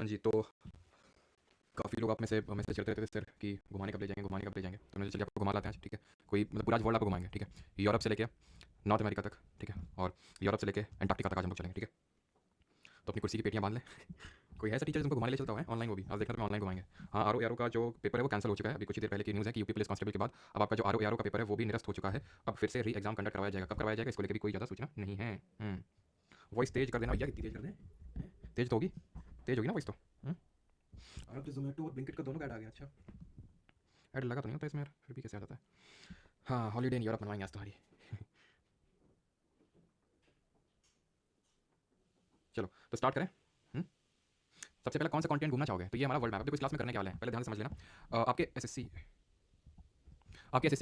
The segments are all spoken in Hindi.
हाँ जी, तो काफ़ी लोग आप में से मैसेज करते रहते थे सर कि घुमाने कब ले जाएँगे, घुमाने कब ले जाएँगे। तो मैंने चलिए आपको घुमा लाते हैं आज, ठीक है। कोई मतलब पूरा वर्ल्ड आपको घुमाएँगे, ठीक है। यूरोप से लेके नॉर्थ अमेरिका तक, ठीक है। और यूरोप से लेके अंटार्कटिका तक आज हम लोग चलेंगे, ठीक है। तो अपनी कुर्सी की पेटियाँ बाँध लें। कोई है ऐसा टीचर जिनको घुमाने ले चलता हुआ है ऑनलाइन, वो भी आज देखना तो मैं ऑनलाइन घुमाएंगे। हाँ, R O A R O का जो पेपर है वो कैंसिल हो चुका है। अभी कुछ ही देर पहले की न्यूज़ है कि यूपी पुलिस कांस्टेबल के बाद अब आपका जो R O A R O का पेपर है वो भी निरस्त हो चुका है। अब फिर से री एग्जाम कंडक्ट करवाया जाएगा। कब करवाया जाएगा इसको लेकर भी कोई ज़्यादा सूचना नहीं है। वॉइस तेज कर देना भैया, कितनी तेज कर दें? तेज तो होगी, तेज होगी ना वॉइस तो। अब तो जोमेटो और ब्लिंकिट का दोनों का ऐड आ गया। अच्छा, ऐड लगा तो नहीं होता इसमें यार, फिर भी कैसे आ जाता है। हाँ, हॉलीडे इन यूरोप बनवाएंगे आज तुम्हारी। चलो तो स्टार्ट करें। हम्म? सबसे पहले कौन सा कंटेंट घूमना चाहोगे? तो ये हमारा वर्ल्ड मैप है। देखो इस क्लास में करने क्या वाले हैं, पहले ध्यान से समझ लेना। आपके एसएससी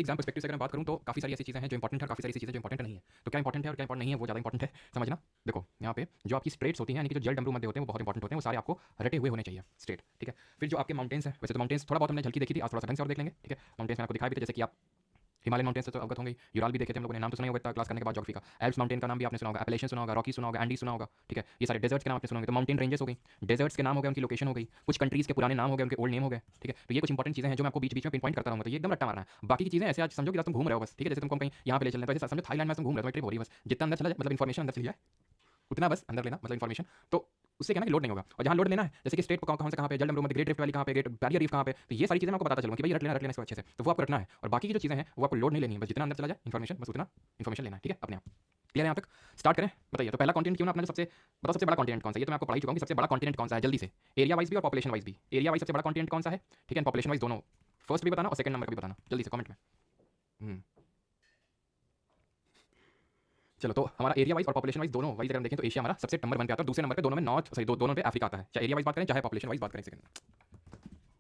एग्जाम पर्सपेक्टिव से अगर मैं बात करूँ तो काफ़ी सारी ऐसी चीज़ें हैं जो इंपॉर्टेंट है और काफ़ी सारी ऐसी चीज़ें जो इंपॉर्टेंट नहीं है। तो क्या इंपॉर्टेंट है और क्या इंपॉर्टेंट नहीं है वो ज़्यादा इंपॉर्टेंट है समझना। देखो यहाँ पे जो आपकी स्ट्रेट्स होती हैं, यानी कि जो जल डमरू मध्य होते हैं वो बहुत इंपॉर्टेंट होते हैं, वो सारे आपको रटे हुए होने चाहिए स्ट्रेट, ठीक है। फिर जो आपके माउंटेन्स हैं, वैसे तो माउंटेन्स थोड़ा बहुत हमने झलकी देखी थी, आज थोड़ा सा ढंग से और देख लेंगे, ठीक है। माउंटेन्स में आपको दिखाई भी थे, जैसे कि आप हिमालयन माउंटेन से तो अवगत होंगे, यूराल भी देखे थे हम लोगों ने, नाम तो सुना ही होगा इतना क्लास करने के बाद ज्योग्राफी का। एल्प्स माउंटेन का नाम भी आपने सुना होगा, एपेलेशियन सुना होगा, रॉकी सुना होगा, एंडी सुना होगा, ठीक है। ये सारे डेजर्ट्स के नाम आपने सुने होंगे। तो माउंटेन रेंजेस हो गई, डेजर्ट्स के नाम हो गए, उनकी लोकेशन हो गई, कुछ कंट्रीज के पुराने नाम हो गए, उनके ओल्ड नेम हो गए, ठीक है। तो ये कुछ इंपॉर्टेंट चीज़ें हैं जो मैं आपको बीच बीच में पिन पॉइंट करता रहूँगा, तो ये एकदम रट्टा मारना है। बाकी की चीज़ें ऐसे आज समझो कि तुम घूम रहे हो बस, ठीक है। जैसे तुमको कहीं यहाँ पे ले चलना है, तो ऐसे समझो थाईलैंड में तुम घूम रहे हो, ट्रिप हो रही है बस। जितना अंदर चला जाए, मतलब इन्फॉर्मेशन अंदर चली जाए उतना बस अंदर लेना, मतलब इन्फॉर्मेशन। तो उससे क्या ना कि लोड नहीं होगा। और जहाँ लोड लेना है, जैसे कि स्टेट को कौन से कहाँ पे, जल डमरू, ग्रेट रिफ्ट वैली कहाँ पे, ग्रेट बैरियर रीफ कहाँ पे, तो ये सारी चीज़ें मैं आपको बताता चलूँ कि भाई रट लेना इसको अच्छे से, तो वो आपको रटना है। और बाकी की जो चीज़ें हैं वो आपको लोड नहीं लेनी है, बस जितना अंदर चला जाए इन्फॉर्मेशन, बस उतना इन्फॉर्मेशन लेना है, ठीक है, अपने आप। क्लियर है यहाँ तक? स्टार्ट करें, बताइए। तो पहला कॉन्टिनेंट क्यों ना अपने सबसे बताओ, सबसे बड़ा कॉन्टिनेंट कौन सा है? ये तो मैं आपको पढ़ा ही चुका हूँ कि सबसे बड़ा कॉन्टिनेंट कौन सा है, जल्दी से। एरिया वाइज भी और पॉपुलेशन वाइज भी। एरिया वाइज सबसे बड़ा कॉन्टिनेंट कौन सा है, ठीक है, पॉपुलेशन वाइज दोनों। फर्स्ट भी बताना और सेकंड नंबर का भी बताना, जल्दी से कमेंट में। हम्म, चलो तो हमारा एरिया वाइज और पॉपुलेशन वाइज दोनों वाइज अगर हम देखें तो एशिया हमारा सबसे नंबर 1 पे आता है। दूसरे नंबर पे दोनों में नॉर्थ, सही, दोनों पे अफ्रीका आता है। चाहे एरिया वाइज बात करें चाहे पॉपुलेशन वाइज बात करें, सेकंड,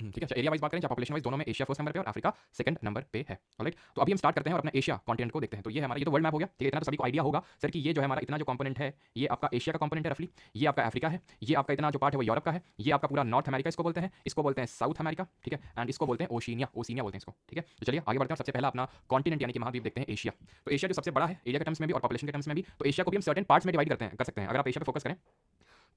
ठीक है। एरिया वाइज बात करें चाहे पॉपुलेशन वाइज, दोनों में एशिया फर्स्ट नंबर पे और अफ्रीका सेकंड नंबर पे है। ऑलराइट, तो अभी हम स्टार्ट करते हैं और अपना एशिया कॉन्टिनेंट को देखते हैं। तो ये हमारा, ये तो वर्ल्ड मैप हो गया, ठीक है। इतना तो सभी को आइडिया होगा सर कि ये जो है हमारा इतना जो कंपोनेंट है ये आपका एशिया का कंपोनेंट है रफली, ये आपका अफ्रीका है, ये आपका इतना जो पार्ट है वो यूरोप का है, ये आपका पूरा नॉर्थ अमेरिका इसको बोलते हैं, इसको बोलते हैं साउथ अमेरिका, ठीक है। एंड इसको बोलते हैं ओशिनिया, ओशिनिया बोलते हैं इसको, ठीक है। तो चलिए आगे बढ़ते हैं। सबसे पहला अपना कॉन्टिनेंट यानी कि महाद्वीप देखते हैं, एशिया। तो एशिया जो सबसे बड़ा है एरिया के टर्म्स में भी और पॉपुलेशन के टर्म्स में भी, तो एशिया को भी हम सर्टेन पार्ट्स में डिवाइड करते हैं, कर सकते हैं। अगर आप एशिया पे फोकस करें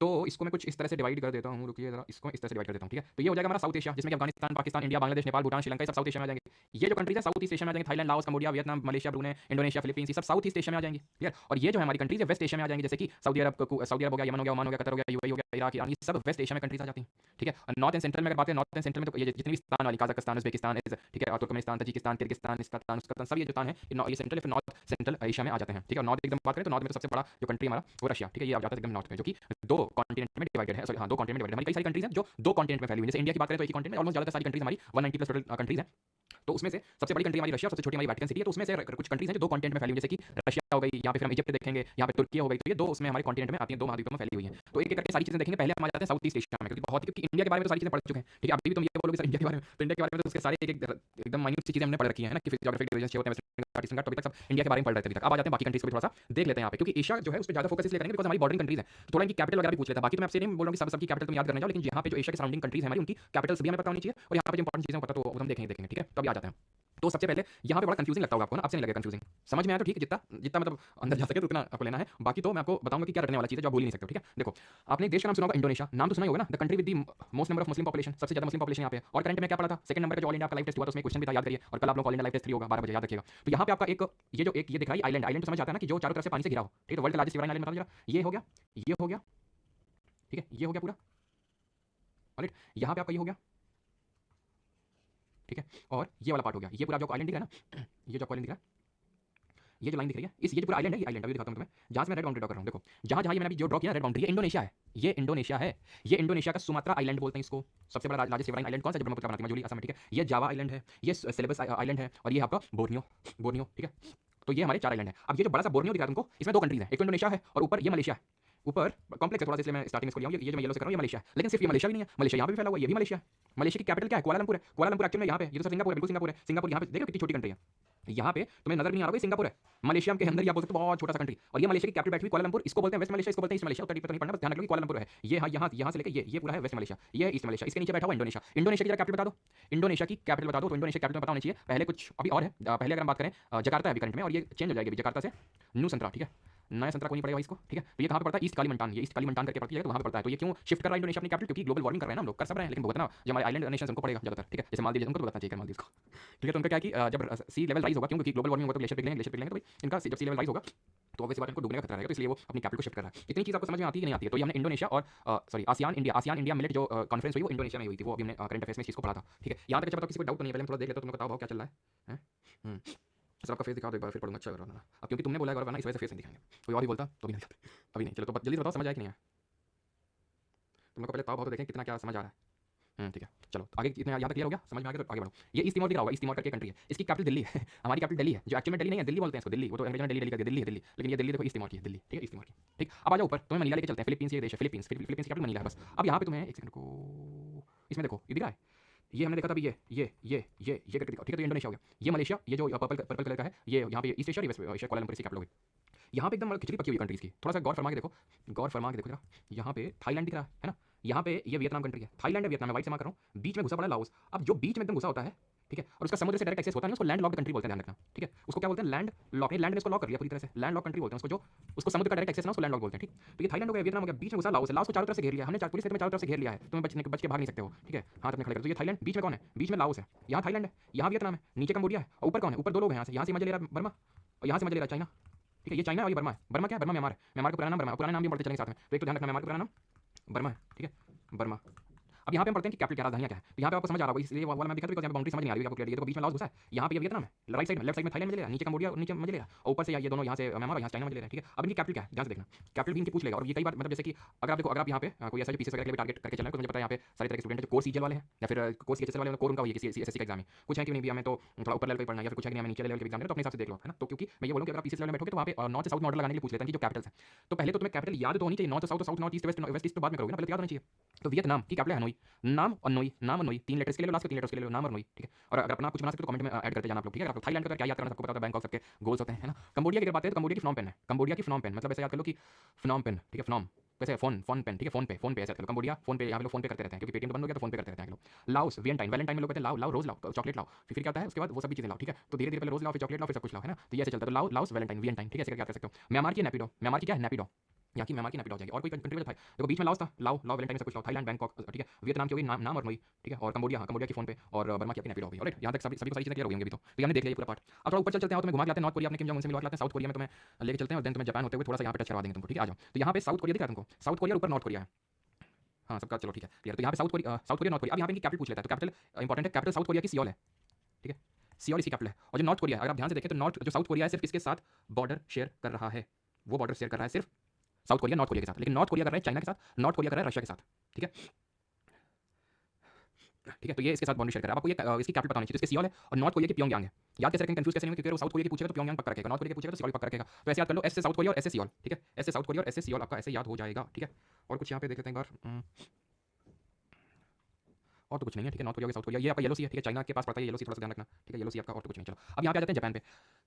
तो इसको मैं कुछ इस तरह से डिवाइड कर देता हूँ, रुकिए जरा, इसको इस तरह से डिवाइड कर देता हूँ, ठीक है। तो ये हो जाएगा हमारा साउथ एशिया, जिसमें कि अफगानिस्तान, पाकिस्तान, इंडिया, बांग्लादेश, नेपाल, भूटान, श्रीलंका, सब साउथ एशिया में आ जाएंगे। ये जो कंट्रीज है साउथ ईस्ट एशिया में आ जाएंगे, Thailand, Laos, Cambodia, Vietnam, Malaysia, Brunei, Indonesia, Philippines, ये सब साउथ ईस्ट एशिया में आ जाएंगे। क्लियर। और ये जो है हमारी कंट्रीज है वेस्ट एशिया में आ जाएंगे, जैसे कि सऊदी अरब हो गया, यमन हो गया, ओमान हो गया, कतर हो गया, यूएई हो गया, इराक, ईरान, ये सब वेस्ट एशिया में कंट्रीज आ जाती हैं, ठीक है। और नॉर्थ एंड सेंट्रल में अगर बात करें, नॉर्थ एंड सेंट्रल में तो ये जितनी भी स्थान वाली, कजाकिस्तान, उज्बेकिस्तान, ठीक है, तुर्कमेनिस्तान, तजिकिस्तान, किर्गिस्तान, उस्तान, सब ये जो स्थान है ये सेंट्रल फिर नॉर्थ सेंट्रल एशिया में आ जाते हैं, ठीक है। और नॉर्थ एकदम बात करें तो नॉर्थ में तो सबसे बड़ा जो कंट्री हमारा वो रशिया, ठीक है, ये आ जाता है एकदम नॉर्थ में, जो कि दो कॉन्टिनेंट में डिवाइडेड है। सॉरी हाँ, दो कॉन्टिनेंट में डिवाइडेड। हमारी कई सारी कंट्रीज हैं जो दो कॉन्टिनेंट में फैली हुई हैं। जैसे इंडिया की बात करें तो एक ही कॉन्टिनेंट में ऑलमोस्ट ज़्यादातर सारी कंट्रीज हमारी 190 प्लस टोटल कंट्रीज हैं। तो उसमें से सबसे बड़ी कंट्री हमारी रशिया, सबसे छोटी हमारी वेटिकन सिटी है। तो उसमें से कुछ कंट्रीज हैं जो दो कॉन्टिनेंट में फैली हुई हैं, जैसे कि रशिया हो गई, यहाँ पे फिर हम इजिप्ट देखेंगे, यहाँ पे तुर्की हो गई। तो ये दो उसमें हमारे कॉन्टिनेंट में आती हैं, दो महाद्वीपों में फैली हुई हैं। तो एक एक करके सारी चीजें देखेंगे। पहले हम आ जाते हैं साउथ ईस्ट एशिया में, क्योंकि बहुत, क्योंकि इंडिया के बारे में तो सारी चीजें पढ़ चुके हैं, ठीक है। अभी भी तुम ये बोलोगे सर इंडिया के बारे में, तो इंडिया के बारे में तो उसके सारे एक एक एकदम माइन्यूट सी चीजें हमने पढ़ रखी है ना, कि ज्योग्राफिक डिवीजन होते हैं, तो अभी तक सब इंडिया के बारे में पढ़ रहे थे। अभी तक अब आ जाते हैं बाकी कंट्रीज को भी थोड़ा सा देख लेते हैं यहाँ पे, क्योंकि एशिया जो है उस पर ज्यादा फोकस इसलिए करेंगे बिकॉज हमारी बॉर्डरिंग कंट्रीज है। तो थोड़ा इनकी कैपिटल वगैरह भी पूछ लेते हैं। बाकी तो मैं आपसे नहीं बोल रहा हूँ कि सब सबकी कैपिटल तुम याद करने जाओ, लेकिन यहाँ पे जो एशिया के सराउंडिंग कंट्रीज है हमारी, उनकी कैपिटल्स भी हमें पता होनी चाहिए, और यहाँ पे जो इंपॉर्टेंट चीजें पता तो हम देखेंगे, ठीक है। तो अभी आ जाते हैं। तो सबसे पहले यहाँ पे बड़ा कंफ्यूजिंग लगता होगा आपको ना, आपसे नहीं लगेगा कंफ्यूजिंग, समझ में आया तो ठीक है, जितना जितना मतलब अंदर जा सके तो उतना आपको लेना है। बाकी तो मैं आपको बताऊंगा कि क्या रखने वाला चीज़ है जो आप भूल ही नहीं सकते, ठीक है। देखो, आपने एक देश का नाम सुना होगा इंडोनेशिया, नाम तो सुना ही होगा ना, the country with the most number of Muslim population, सबसे ज्यादा मुस्लिम पॉपुलेशन यहाँ पे। और करंट में क्या पड़ा था, सेकंड नंबर का जो ऑल इंडिया का लाइव टेस्ट हुआ था उसमें क्वेश्चन भी था, याद करिए। और कल आप लोग ऑल इंडिया लाइव टेस्ट 3 होगा 12 बजे, याद रखिएगा। तो यहाँ पे आपका एक ये जो एक ये दिख रहा है आइलैंड, आइलैंड तो समझ आता है ना कि जो चारों तरफ से पानी से घिरा हो, ठीक है। तो वर्ल्ड का लार्जेस्ट रिवराइन आइलैंड बता दो जरा, ये हो गया, ये हो गया, ठीक है, ये हो गया पूरा, ऑलराइट। यहाँ पे आपका ये हो गया, ठीक है। और ये वाला पार्ट हो गया, ये पूरा जो आइलैंड दिख रहा है ना, ये जो आइलैंड दिख रहा है, ये जो लाइन दिख रही है, इस ये जो पूरा आइलैंड है, ये आइलैंड अभी दिखाता हूं तुम्हें, जहां से मैं रेड बाउंड्री ड्रॉ कर रहा हूं। देखो जहां जहां ये मैंने अभी जो ड्रॉ किया रेड बाउंड्री, ये इंडोनेशिया है, ये इंडोनेशिया है। ये इंडोनेशिया का सुमात्रा आइलैंड बोलते हैं इसको। सबसे बड़ा लार्जेस्ट रिवराइन आइलैंड कौन सा, जो ब्रह्मपुत्र बनाती है मजूली असम में, ठीक है। ये जावा आइलैंड है, ये सेलेबस आइलैंड है, और ये आपका बोर्नियो, बोर्नियो, ठीक है। तो ये हमारे 4 आइलैंड है। अब ये जो बड़ा सा बोर्नियो दिख रहा है तुमको, इसमें 2 कंट्रीज है, एक तो इंडोनेशिया है और ऊपर ये मलेशिया है। ऊपर कॉम्प्लेक्स है थोड़ा सा, इसलिए मैं स्टार्टिंग में इसको लिया हूं। ये जो मैं येलो से कर रहा हूं ये मलेशिया है, लेकिन सिर्फ ये मलेशिया भी नहीं है, मलेशिया यहाँ पे भी फैला हुआ है, ये भी मलेशिया है। मलेशिया की कैपिटल क्या है, कुआलालंपुर है। कुआलालंपुर एक्चुअली में यहाँ पे, ये तो सर सिंगापुर है, बिल्कुल सिंगापुर है। सिंगापुर यहाँ पे देखो कितनी छोटी कंट्री है, यहाँ पे तुम्हें नजर नहीं आ रहा होगा, सिंगापुर है। मलेशिया के अंदर, या बोल सकते हो बहुत छोटा सा कंट्री। और ये मलेशिया की कैपिटल बैठी हुई कुआलालंपुर, इसको बोलते हैं वेस्ट मलेशिया, इसको बोलते हैं ईस्ट मलेशिया। उत्तर तो नहीं पढ़ना, बस ध्यान रखो कि कुआलालंपुर है ये, यहाँ से लेके ये पूरा है वेस्ट मलेशिया, ये ईस्ट मलेशिया। इसके नीचे बैठा हुआ इंडोनेशिया। इंडोनेशिया की कैपिटल बता दो, इंडोनेशिया की कैपिटल बता दो। तो इंडोनेशिया कैपिटल पता होनी चाहिए। पहले कुछ अभी और है, पहले अगर हम बात करें जकार्ता है अभी करंट में, और ये चेंज हो जाएगी अभी जकार्ता से न्यू संतरा, ठीक है। नया संतरा कोई नहीं पड़ेगा इसको, ठीक है। तो ये कहाँ पे पड़ता है, ईस्ट कालीमंटान, ये ईस्ट कालीमंटान करके पड़ती है, तो वहाँ पे पड़ता है। तो ये क्यों शिफ्ट कर रहा है इंडोनेशिया अपनी कैपिटल, क्योंकि ग्लोबल वार्मिंग कर रहे हैं ना हम लोग, कर सब रहे हैं, लेकिन भुगतना जो हमारे आइलैंड नेशंस उनको पड़ेगा ज्यादातर, ठीक है। जैसे मालदीव, उनको तो बताना चाहिए मालदीव को, ठीक है। तो उनका क्या है कि जब सी लेवल राइज होगा, क्योंकि ग्लोबल वार्मिंग होगा तो ग्लेशियर पिघलेंगे, तो भाई इनका जब सी लेवल राइज होगा तो ऑब्वियसली बात इनको डूबने का खतरा रहेगा, तो इसलिए वो अपनी कैपिटल को शिफ्ट कर रहा है। इतनी चीज़ आपको समझ में आती है कि नहीं आती है। तो ये हमने इंडोनेशिया और सॉरी आसियान इंडिया मिलेट जो कॉन्फ्रेंस हुई वो इंडोनेशिया में हुई थी, वो अभी हमने करंट अफेयर्स में इस चीज़ को पढ़ा था, ठीक है। यहाँ तक अच्छा बताओ, किसी को डाउट तो नहीं है, पहले हम थोड़ा देख लेते हो, तुम्हें बताओ भाव क्या चल रहा है। सर आपका फेस दिखा दो एक बार, फिर पढ़ूंगा अच्छा कर रहा। अब क्योंकि तुमने बोला है ना, इस वजह से फेस नहीं दिखाएंगे, कोई और भी बोलता तो भी नहीं दिखाते। अभी नहीं, चलो तो जल्दी बताओ समझ आया कि नहीं है तुम लोग को, पहले ताव भाव तो देखें कितना क्या समझ आ रहा है। ठीक है, चलो आगे इतना यहाँ तक क्लियर हो गया, समझ में आ गया तो आगे बढ़ो। ये ईस्ट तिमोर दिख रहा होगा, ईस्ट तिमोर करके कंट्री है, इसकी कैपिटल दिल्ली है। हमारी कैपिटल दिल्ली है, जो एक्चुअल में दिल्ली नहीं है, दिल्ली बोलते हैं इसको, दिल्ली, वो तो अंग्रेजों ने दिल्ली कर दिया, दिल्ली है दिल्ली, लेकिन ये दिल्ली देखो ईस्ट तिमोर की है, दिल्ली, ठीक है, ईस्ट तिमोर की। ठीक, अब आ जाओ ऊपर, तुम्हें मनीला लेके चलते हैं, फिलीपींस ये देश है, फिलीपींस की कैपिटल मनीला है बस। अब यहाँ पे तुम्हें एक सेकंड को इसमें देखो, ये दिख रहा है, ये हमने देखा था अभी, ये करके दिखाओ, ठीक है। तो ये इंडोनेशिया हो गया, ये मलेशिया, ये जो पर्पल कलर का है, ये यहाँ पे East Asia, West Asia, Kuala Lumpur इसकी कैपिटल होगी। यहाँ पे एकदम खिचड़ी पकी हुई कंट्रीज की, थोड़ा सा गौर फरमा के देखो, गौर फरमा के देखो जरा। यहाँ पे थाईलैंड दिख रहा है ना, यहाँ पे ये वियतनाम कंट्री है, थाईलैंड है, वियतनाम है, वाइट से मार्क कर रहा हूँ, बीच में घुसा पड़ा है लाओस। अब जो बीच में एकदम घुसा होता है, ठीक है, और उसका समुद्र से डायरेक्ट एक्सेस होता है ना, उसको लैंड लॉक्ड कंट्री बोलते हैं, ध्यान रखना, ठीक है। उसको क्या बोलते हैं, लैंड लॉक, लैंड ने उसको लॉक कर लिया पूरी तरह से, लैंड लॉक कंट्री बोलते हैं उसको, जो उसको समुद्र का डायरेक्ट एक्सेस ना, उसको लैंड लॉक बोलते हैं, ठीक। तो ये थाईलैंड हो गया, वियतनाम हो गया, बीच में घुसा लाओस है, लाओस को चारों तरफ से घेर लिया हमने, पुलिस ने चारों तरफ से घेर लिया है, तुम्हें बच के भाग नहीं सकते हो, ठीक है। हाथ अपने खड़े कर। तो ये थाईलैंड, बीच में कौन है, बीच में लाओस है, यहाँ थाईलैंड है, यहाँ वियतनाम है, नीचे कंबोडिया है, और ऊपर कौन है, ऊपर दो लोग हैं, यहाँ से मजा ले रहा है बर्मा, और यहाँ से मजा ले रहा है चाइना, ठीक है। ये चाइना और ये बर्मा है, बर्मा क्या है, बर्मा म्यांमार है, म्यांमार का पुराना नाम बर्मा, पुराने नाम भी बढ़ते चलेंगे साथ में, तो एक तो ध्यान रखना म्यांमार का पुराना नाम बर्मा है, ठीक है, बर्मा। अब यहाँ पे हम पढ़ते हैं कि कैपिटल क्या, राजधानी क्या है। तो यहाँ पे आपको समझ आ रहा होगा, इसलिए वाला मैं दिखा, बिकॉज़ यहाँ पे बाउंड्री समझ नहीं आ रही है आपको क्लियर। देखो बीच में लाओस घुसा है, यहाँ पे ये वियतनाम है, राइट साइड में, लेफ्ट साइड में थाईलैंड मजे ले रहा है, नीचे कंबोडिया और नीचे मजे ले रहा है, और ऊपर से ये दोनों यहाँ से म्यांमार, यहाँ से चाइना मजे ले रहा है, ठीक है। अब इनकी कैपिटल क्या है, ध्यान से देखना, कैपिटल भी इनकी पूछ लेगा। और ये कई बार मतलब जैसे कि अगर आप देखो, अगर आप यहाँ पे कोई ऐसा जो पीसीएस वगैरह के लिए टारगेट करके चलना है, तो मुझे पता है यहाँ पे सारे तरह के स्टूडेंट जो कोर सीजीएल वाले हैं या फिर कोर सीएचएस वाले, कोर उनका वही है एसएससी का एग्जाम है, कुछ है कि नहीं भी हमें तो थोड़ा ऊपर लेवल पे पढ़ना है, या फिर कुछ है कि हमें नीचे लेवल के एग्जाम है, तो अपने हिसाब से देख लो, है ना। तो क्योंकि मैं ये बोलूँ कि अगर आप पीसीएस लेवल में बैठोगे तो वहाँ पे नॉर्थ से साउथ में ऑर्डर लगाने के लिए पूछ लेते हैं कि जो कैपिटल्स है। तो पहले तो तुम्हें कैपिटल याद तो होनी चाहिए, north south, south north east west east तो बाद में करोगे ना, पहले तो याद होनी चाहिए। तो वियतनाम की कैपिटल है हनोई, नाम और नोई, नाम और नोई, 3 लेटर्स के लिए, लास्ट के 3 लेटर्स के लिए नाम और नोई, ठीक है। और अगर अपना कुछ बना सकते तो कमेंट में ऐड करते जाना आप लोग, ठीक है। थाईलैंड का क्या याद करना सबको पता होता है, बैंकॉक सबके गोल्स होते हैं, है ना। कंबोडिया की बात है तो कंबोडिया की फ्नॉम पेन है, कंबोडिया की फ्नॉम पेन, मतलब ऐसे याद कर लो कि फ्नॉम पेन, ठीक है, फ्नॉम वैसे फोन पेन, ठीक है, फोन पे ऐसे कर लो, कंबोडिया फोन पे, यहाँ पे लोग फोन पे करते रहते हैं क्योंकि पेटीएम तो बंद हो गया, तो फोन पे करते रहते हैं लोग। लाओस वियंटाइन, वैलेंटाइन में लोग कहते हैं लाओ, लाओ रोज लाओ, चॉकलेट लाओ, फिर क्या होता है उसके बाद वो सभी चीजें लाओ, ठीक है। तो धीरे धीरे पहले रोज लाओ, फिर चॉकलेट लाओ, फिर सब कुछ लाओ, है ना। तो ये ऐसे चलता है, तो लाओ, लाओस, वैलेंटाइन, वियंटाइन, ठीक है, ऐसे करके याद कर सकते हो। म्यांमार की नेपिडो, म्यांमार की क्या है, नेपिडो, यहाँ की म्यांमार की नेपिडो हो जाएगी। और कोई कंट्री में था देखो, बीच में लाओस था, लाओ, लाओ वैलेंटाइन से कुछ लाओ, थाईलैंड, बैंकॉक, ठीक है, वियतनाम की होगी नाम और नोई, ठीक है, और कंबोडिया, कंबोडिया की फोन पे, और बर्मा की अपनी नेपिडो होगी। ऑलराइट, यहाँ तक सभी सारी चीजें क्लियर हो गई होंगी। तो हमने देख लिया पूरा पार्ट। अब थोड़ा ऊपर चलते हैं, तुम्हें घुमा के लाते हैं, नॉर्थ कोरिया अपने किम जोंग उन से मिलवा के लाते हैं, साउथ कोरिया में तुम्हें लेके चलते हैं, और देन तुम्हें जापान होते हुए थोड़ा सा यहाँ पे टच करवा देंगे तुमको, ठीक है। आ जाओ, तो यहाँ पे साउथ कोरिया दिख रहा है तुमको, साउथ कोरिया ऊपर नॉर्थ कोरिया है, हाँ सबका चलो ठीक है क्लियर। तो यहाँ पे साउथ कोरिया, नॉर्थ कोरिया। अब यहाँ पे इनकी कैपिटल पूछ लेता है, तो कैपिटल इंपॉर्टेंट है, कैपिटल साउथ कोरिया की सियोल है, ठीक है, सियोल इसकी कैपिटल है। और जो नॉर्थ कोरिया, अगर आप ध्यान से देखें तो नॉर्थ जो साउथ कोरिया है सिर्फ किसके साथ बॉर्डर शेयर कर रहा है, वो बॉर्डर शेयर कर रहा है सिर्फ साउथ कोरिया नॉर्थ कोरिया के साथ, लेकिन नॉर्थ कोरिया कर रहा है चाइना के साथ, नॉर्थ कोरिया कर रहा है रशिया के साथ, ठीक है, ठीक है। तो ये इसके साथ बाउंड्री शेयर कर रहा है। आपको ये इसकी कैपिटल बतानी चाहिए, तो इसके सियोल है और नॉर्थ कोरिया की प्योंगयांग है। याद कैसे रखें, कंफ्यूज कैसे नहीं होंगे, क्योंकि वो साउथ कोरिया की पूछेगा तो प्योंगयांग पक्का रखेगा, नॉर्थ कोरिया की पूछेगा तो सियोल पक्का रखेगा। तो ऐसे याद कर लो, एस से साउथ कोरिया और एस से सियोल, ठीक है, एस से साउथ कोरिया और एस से सियोल, आपका ऐसे याद हो जाएगा, ठीक है। और कुछ यहाँ पे देख लेते हैं एक बार, और तो कुछ नहीं है, ठीक है। नॉर्थ कोरिया, साउथ कोरिया, ये आपका येलो सी है, ठीक है, चाइना के पास पड़ता है येलो सी, थोड़ा सा ध्यान रखना, ठीक है, येलो सी आपका, और तो कुछ नहीं। चलो अब यहाँ पे आ जाते हैं जापान पे।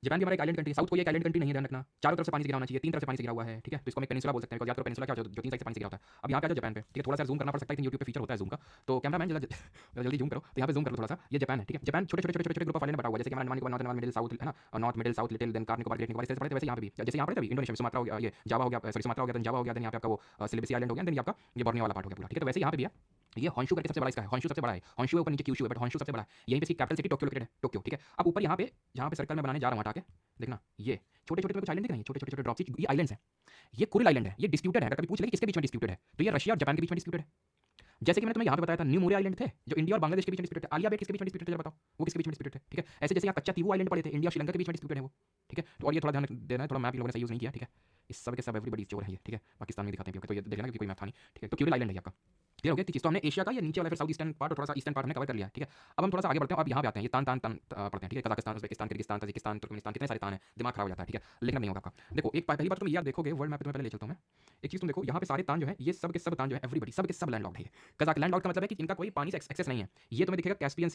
जापान भी हमारा एक आइलैंड कंट्री, साउथ कोरिया एक आइलैंड कंट्री नहीं है, ध्यान रखना, चारों तरफ से पानी से घिरा होना चाहिए, 3 तरफ से पानी से घिरा हुआ है, ठीक है। तो इसको हम पेनिनसुला बोल सकते हैं, याद करो पेनिनसुला क्या होता है, जो 3 साइड से पानी से घिरा होता है। अब यहाँ पे आ जाओ जापान पे, ठीक है, थोड़ा सा जूम करना पड़ सकता है, यूट्यूब पे फीचर होता है जूम का, तो कैमरामैन जल्दी जूम करो, तो यहाँ पे जूम करो थोड़ा सा, ये जापान है, ठीक है। जापान छोटे छोटे ग्रुप ऑफ आइलैंड बटा हुआ है, जैसे कि Andaman Nicobar, North Middle South, है ना, North Middle South Little, then Car Nicobar, Great Nicobar, ऐसे पड़े थे। वैसे यहाँ पे भी जैसे यहाँ पड़े थे इंडोनेशिया में सुमात्रा हो गया, ये जावा हो गया, सॉरी सुमात्रा हो गया, देन जावा हो गया, देन यहाँ पे आपका वो सिलिबसी आइलैंड हो गया, देन आपका ये बोर्नियो वाला पार्ट हो गया पूरा, ठीक है। तो वैसे यहाँ पे भी है, ये हॉन्शू करके सबसे बड़ा इसका है, हॉन्शू सबसे बड़ा है, हॉन्शू है ऊपर नीचे क्यूशू है, बट हॉन्शू सबसे बड़ा है। यहीं पे इसकी कैपिटल सिटी टोक्यो लोकेटेड है, टोक्यो, ठीक है। अब ऊपर यहाँ पे सर्कल में बनाने जा रहा हूँ, हटा के देखना, ये छोटे छोटे कुछ आइलैंड दिख रहे हैं, छोटे छोटे ड्रॉप्स, ये आइलैंड्स हैं, ये कुरिल आइलैंड है, ये डिस्प्यूटेड है। अगर कभी पूछ ले कि किसके बीच में डिस्प्यूटेड है, तो ये रशिया और जापान के बीच में डिस्प्यूटेड है। जैसे कि मैंने तुम्हें यहाँ पे बताया था, न्यू मोरिया आइलैंड थे जो इंडिया और बांग्लादेश के बीच में डिस्प्यूटेड है, आलिया बेट किसके बीच में डिस्प्यूटेड है बताओ, वो किसके बीच में डिस्प्यूटेड है, ठीक है। ऐसे जैसे यहाँ कच्चा तीवू आइलैंड पड़े थे, इंडिया और श्रीलंका के बीच में डिस्प्यूटेड है वो, ठीक है। तो और ये थोड़ा ध्यान देना है, थोड़ा मैप लोगों ने सही यूज नहीं किया, ठीक है। इस सब के सब एवरीबडी चोर है ये, ठीक है, पाकिस्तान में दिखाते हैं, तो ये देख लेना कि कोई मैप था नहीं, ठीक है। तो क्यूरिल आइलैंड है आपका, क्लियर हो गया कि चीज तो हमने एशिया का, ये नीचे वाला फिर साउथ ईस्टर्न पार्ट और थोड़ा सा ईस्टर्न पार्ट हमने कवर कर लिया, ठीक है। अब हम थोड़ा सा आगे बढ़ते हैं, अब यहाँ पे आते हैं, ये तान पढ़ते हैं, ठीक है। Kazakhstan, Uzbekistan, Kyrgyzstan, Tajikistan, Turkmenistan, कितने सारे तान है, दिमाग खराब हो जाता है, ठीक है, लिखना नहीं होगा आपका। देखो एक पहली बार तुम याद देखोगे, वर्ल्ड मैप तुम्हें पहले ले चलता हूँ मैं, एक चीज तुम देखो, यहाँ पे सारे तान जो है, ये सब के सब तान जो है, एवरीबडी सब के सब लैंड लॉक्ड है। कजाक लैंड लॉक्ड का मतलब है कि इनका कोई पानी से एक्सेस नहीं है। ये तुम्हें दिखेगा कैस्पियन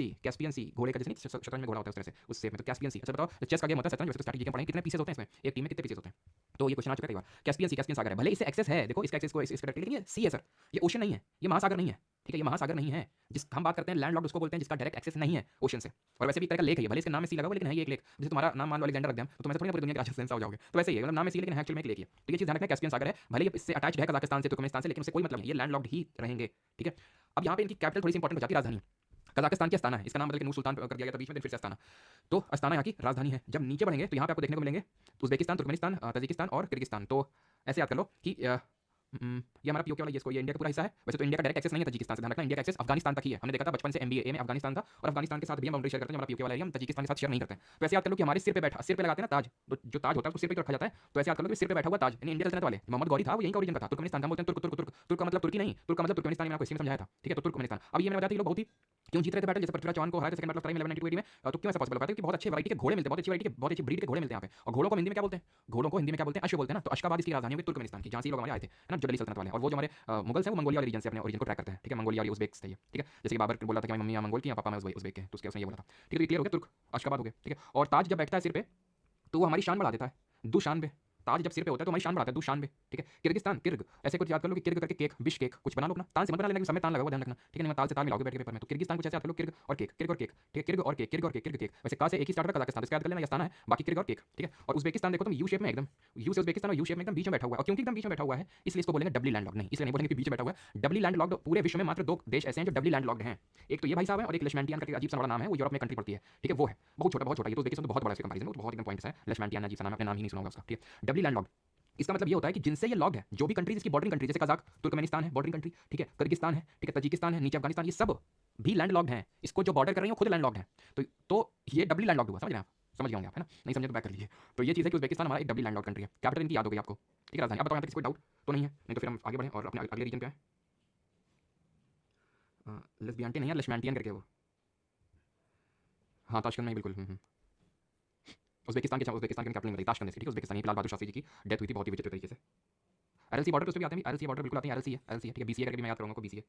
सी, घोड़े का, जैसे नहीं शतरंज में घोड़ा होता है उस तरह से, उस शेप में, तो कैस्पियन सी। अच्छा बताओ, चेस का गेम होता है शतरंज, वैसे तो स्ट्रैटेजी गेम पढ़ेंगे, कितने पीसेस होते हैं इसमें, एक टीम में कितने पीसेस होते हैं, तो ये क्वेश्चन आ चुका है कई बार। कैस्पियन सागर है, भले इससे एक्सेस है, देखो इसका एक्सेस को इस लेकिन ये सी है सर, ये ओशन नहीं है, ये महासागर नहीं है, ठीक है, ये महासागर नहीं है। जिस हम बात करते हैं लैंड लॉक्ड उसको बोलते हैं जिसका डायरेक्ट एक्सेस नहीं है ओशन से। और वैसे भी एक तरह का लेक है ये, भले इसके नाम में सी लगा हुआ लेकिन है ये एक लेक। जैसे तुम्हारा नाम मान लो अलेक्जेंडर रख दिया तो तुम्हें थोड़ी ना पूरी दुनिया के राजा हो जाओगे, तो वैसे ही है, मतलब नाम में सी लेकिन एक्चुअल में एक लेक है। तो ये चीज़ ध्यान रखना, कैस्पियन सागर है, भले ही इससे अटैच्ड है कजाकिस्तान से, तुर्कमेनिस्तान से, लेकिन उससे कोई मतलब नहीं, ये लैंड लॉक्ड ही रहेंगे। ठीक है, अब यहाँ पे इनकी कैपिटल थोड़ी सी इंपॉर्टेंट हो जाती है, राजधानी। कजाकिस्तान की अस्ताना है, इसका नाम बदल के नूर सुल्तान कर दिया गया था बीच में, फिर से अस्ताना। तो अस्ताना यहाँ की राजधानी है। जब नीचे बढ़ेंगे तो यहाँ पे आपको देखने को मिलेंगे उज्बेकिस्तान, तुर्कमेनिस्तान, तजिकिस्तान और किर्गिस्तान। तो ऐसे याद कर लो कि ये हमारा पीओके वाला ये इसको ये इंडिया का पूरा हिस्सा है। वैसे तो इंडिया का डायरेक्ट एक्सेस नहीं है तजिकिस्तान से, ध्यान रखना, इंडिया का एक्सेस अफगानिस्तान तक ही है। हमने देखा था बचपन से एमबीए में अफगानिस्तान था, और अफगानिस्तान के साथ भी हम बाउंड्री शेयर करते हैं, हमारा पीओके वाला एरिया हम तजिकिस्तान के साथ शेयर नहीं करते हैं। तो ऐसे याद कर लो कि हमारे सिर पे बैठा, सिर पे लगाते हैं ना ताज, तो जो ताज होता है उसको सिर पे रखा जाता है। तो ऐसे याद कर लो कि सिर पे बैठा हुआ ताज यानी इंडिया सल्तनत वाले मोहम्मद गौरी था, वो यहीं का ओरिजिन का था। तुर्कमेनिस्तान का बोलते हैं, तुर्क तुर्क तुर्क तुर्क का मतलब तुर्की नहीं, तुर्क का मतलब तुर्कमेनिस्तान में आपको इसी में समझाया था। ठीक है, तो तुर्कमेनिस्तान। अब ये मैंने बताया था कि लोग बहुत ही क्यों जीत रहे थे बैटल, जैसे पृथ्वीराज चौहान को हराया था सेकंड बैटल ऑफ टाइम 1192 में। तो क्यों ऐसा पॉसिबल होता है? क्योंकि बहुत अच्छे वैरायटी के घोड़े मिलते हैं, बहुत अच्छी वैरायटी के, बहुत अच्छी ब्रीड के घोड़े मिलते हैं यहाँ पे। और घोड़ों को हिंदी में क्या बोलते हैं? घोड़ों को हिंदी में क्या बोलते हैं? अश्व बोलते हैं ना। तो अशकाबाद इसकी राजधानी होगी तुर्कमेनिस्तान की, जहाँ से लोग हमारे आए थे, है ना, जो दिल्ली सल्तनत वाले। और वो जो हमारे मुगल्स हैं वो मंगोलिया वाले रीजन से अपने ओरिजिन को ट्रैक करते हैं। ठीक है, मंगोलिया और उज़्बेक थे ये। ठीक है, जैसे कि बाबर बोला था कि मम्मी मंगोल की, पापा मैं उज़्बेक के, तो उसके उसने ये बोला था। ठीक है, तो ये क्लियर हो गया, तुर्क अशकाबाद हो गया। ठीक है, और ताज जब बैठता है सिर पे तो वो हमारी शान बढ़ा देता है, दुशान पे। ताज जब सिर पे होता है तो हमारी शान बढ़ाता है दुशान पे। ठीक है, किर्गिस्तान, किर्ग, ऐसे कुछ याद कर लो कि किर्ग करके केक, बिश केक कुछ बना लो अपना, तान से मत बना लेना, समय तान लगा हुआ, ध्यान रखना। ठीक है, नहीं ताल से ताल मिलाओगे बैठ के पेपर में। तो किर्गिस्तान कुछ ऐसे याद कर लो, किर्ग और केक, किर्ग और केक। ठीक है, किर्ग और केक, किर्ग और केक, किर्ग केक। वैसे का से एक ही स्टार्ट होता है, कजाकिस्तान इसका याद कर लेना, ये स्थान है, बाकी किर्ग और केक। ठीक है, और उज़्बेकिस्तान देखो तुम यू शेप में एकदम, यू से उज़्बेकिस्तान और यू शेप में एकदम बीच में बैठा हुआ है। और क्योंकि एकदम बीच में बैठा हुआ है इसलिए इसको बोलेंगे डबली लैंड लॉक्ड, नहीं इसलिए नहीं बोलेंगे कि बीच में बैठा हुआ है। डबली लैंड लॉक्ड पूरे विश्व में मात्र 2 देश ऐसे हैं जो डबली लैंड लॉक्ड हैं। एक तो ये भाई साहब है, और एक लेशमैंटियन करके अजीब सा बड़ा नाम है, वो यूरोप में कंट्री पड़ती है। ठीक है, वो है बहुत छोटा, बहुत छोटा। ये तो उज़्बेकिस्तान तो बहुत बड़ा है इसके कंपैरिजन में, तो बहुत एकदम पॉइंट्स है। लेशमैंटियन अजीब सा नाम है, अपने नाम ही नहीं सुना होगा उसका। ठीक है, डबली लैंड लॉक्ड इसका मतलब ये होता है कि जिनसे ये लॉग है, जो भी कंट्रीज इसकी बॉर्डरिंग कंट्री, जैसे कजाक, तुर्कमेनिस्तान है बॉर्डरिंग कंट्री। ठीक है, किर्गिस्तान है, ठीक है, तजिकिस्तान है, नीचे अफगानिस्तान, ये सब भी लैंड लॉक्ड हैं। इसको जो बॉर्डर कर रही है वो खुद लैंड लॉक्ड है। तो ये डबली लैंड लॉक्ड हुआ, समझ रहे हैं आप? समझ गए होंगे आप, है ना? नहीं समझे तो बैक कर लीजिए। तो ये चीज़ है कि उज़्बेकिस्तान हमारा एक डबली लैंड लॉक्ड कंट्री है। कैपिटल इनकी याद हो गई आपको? ठीक है, राजधानी। अब बताओ यहाँ तक किसी को डाउट तो नहीं है? नहीं तो फिर हम आगे बढ़ें और अपने अगले रीजन पे आए। लेस्बियंटियन नहीं है, लेशमैंटियन करके वो, हाँ ताशकंद में बिल्कुल। उज़्बेकिस्तान के कैपिटल नहीं बताई, ताशकंद से। ठीक है, उज़्बेकिस्तान लाल बहादुर शास्त्री जी की डेथ हुई थी बहुत ही विचित्र तरीके से। एलसी बॉर्डर तो भी आते हैं, एलसी बॉर्डर बिल्कुल आते हैं, एलसी है, एलसी है। ठीक है, बीसीए करके भी मैं याद करूँगा को, बीसीए।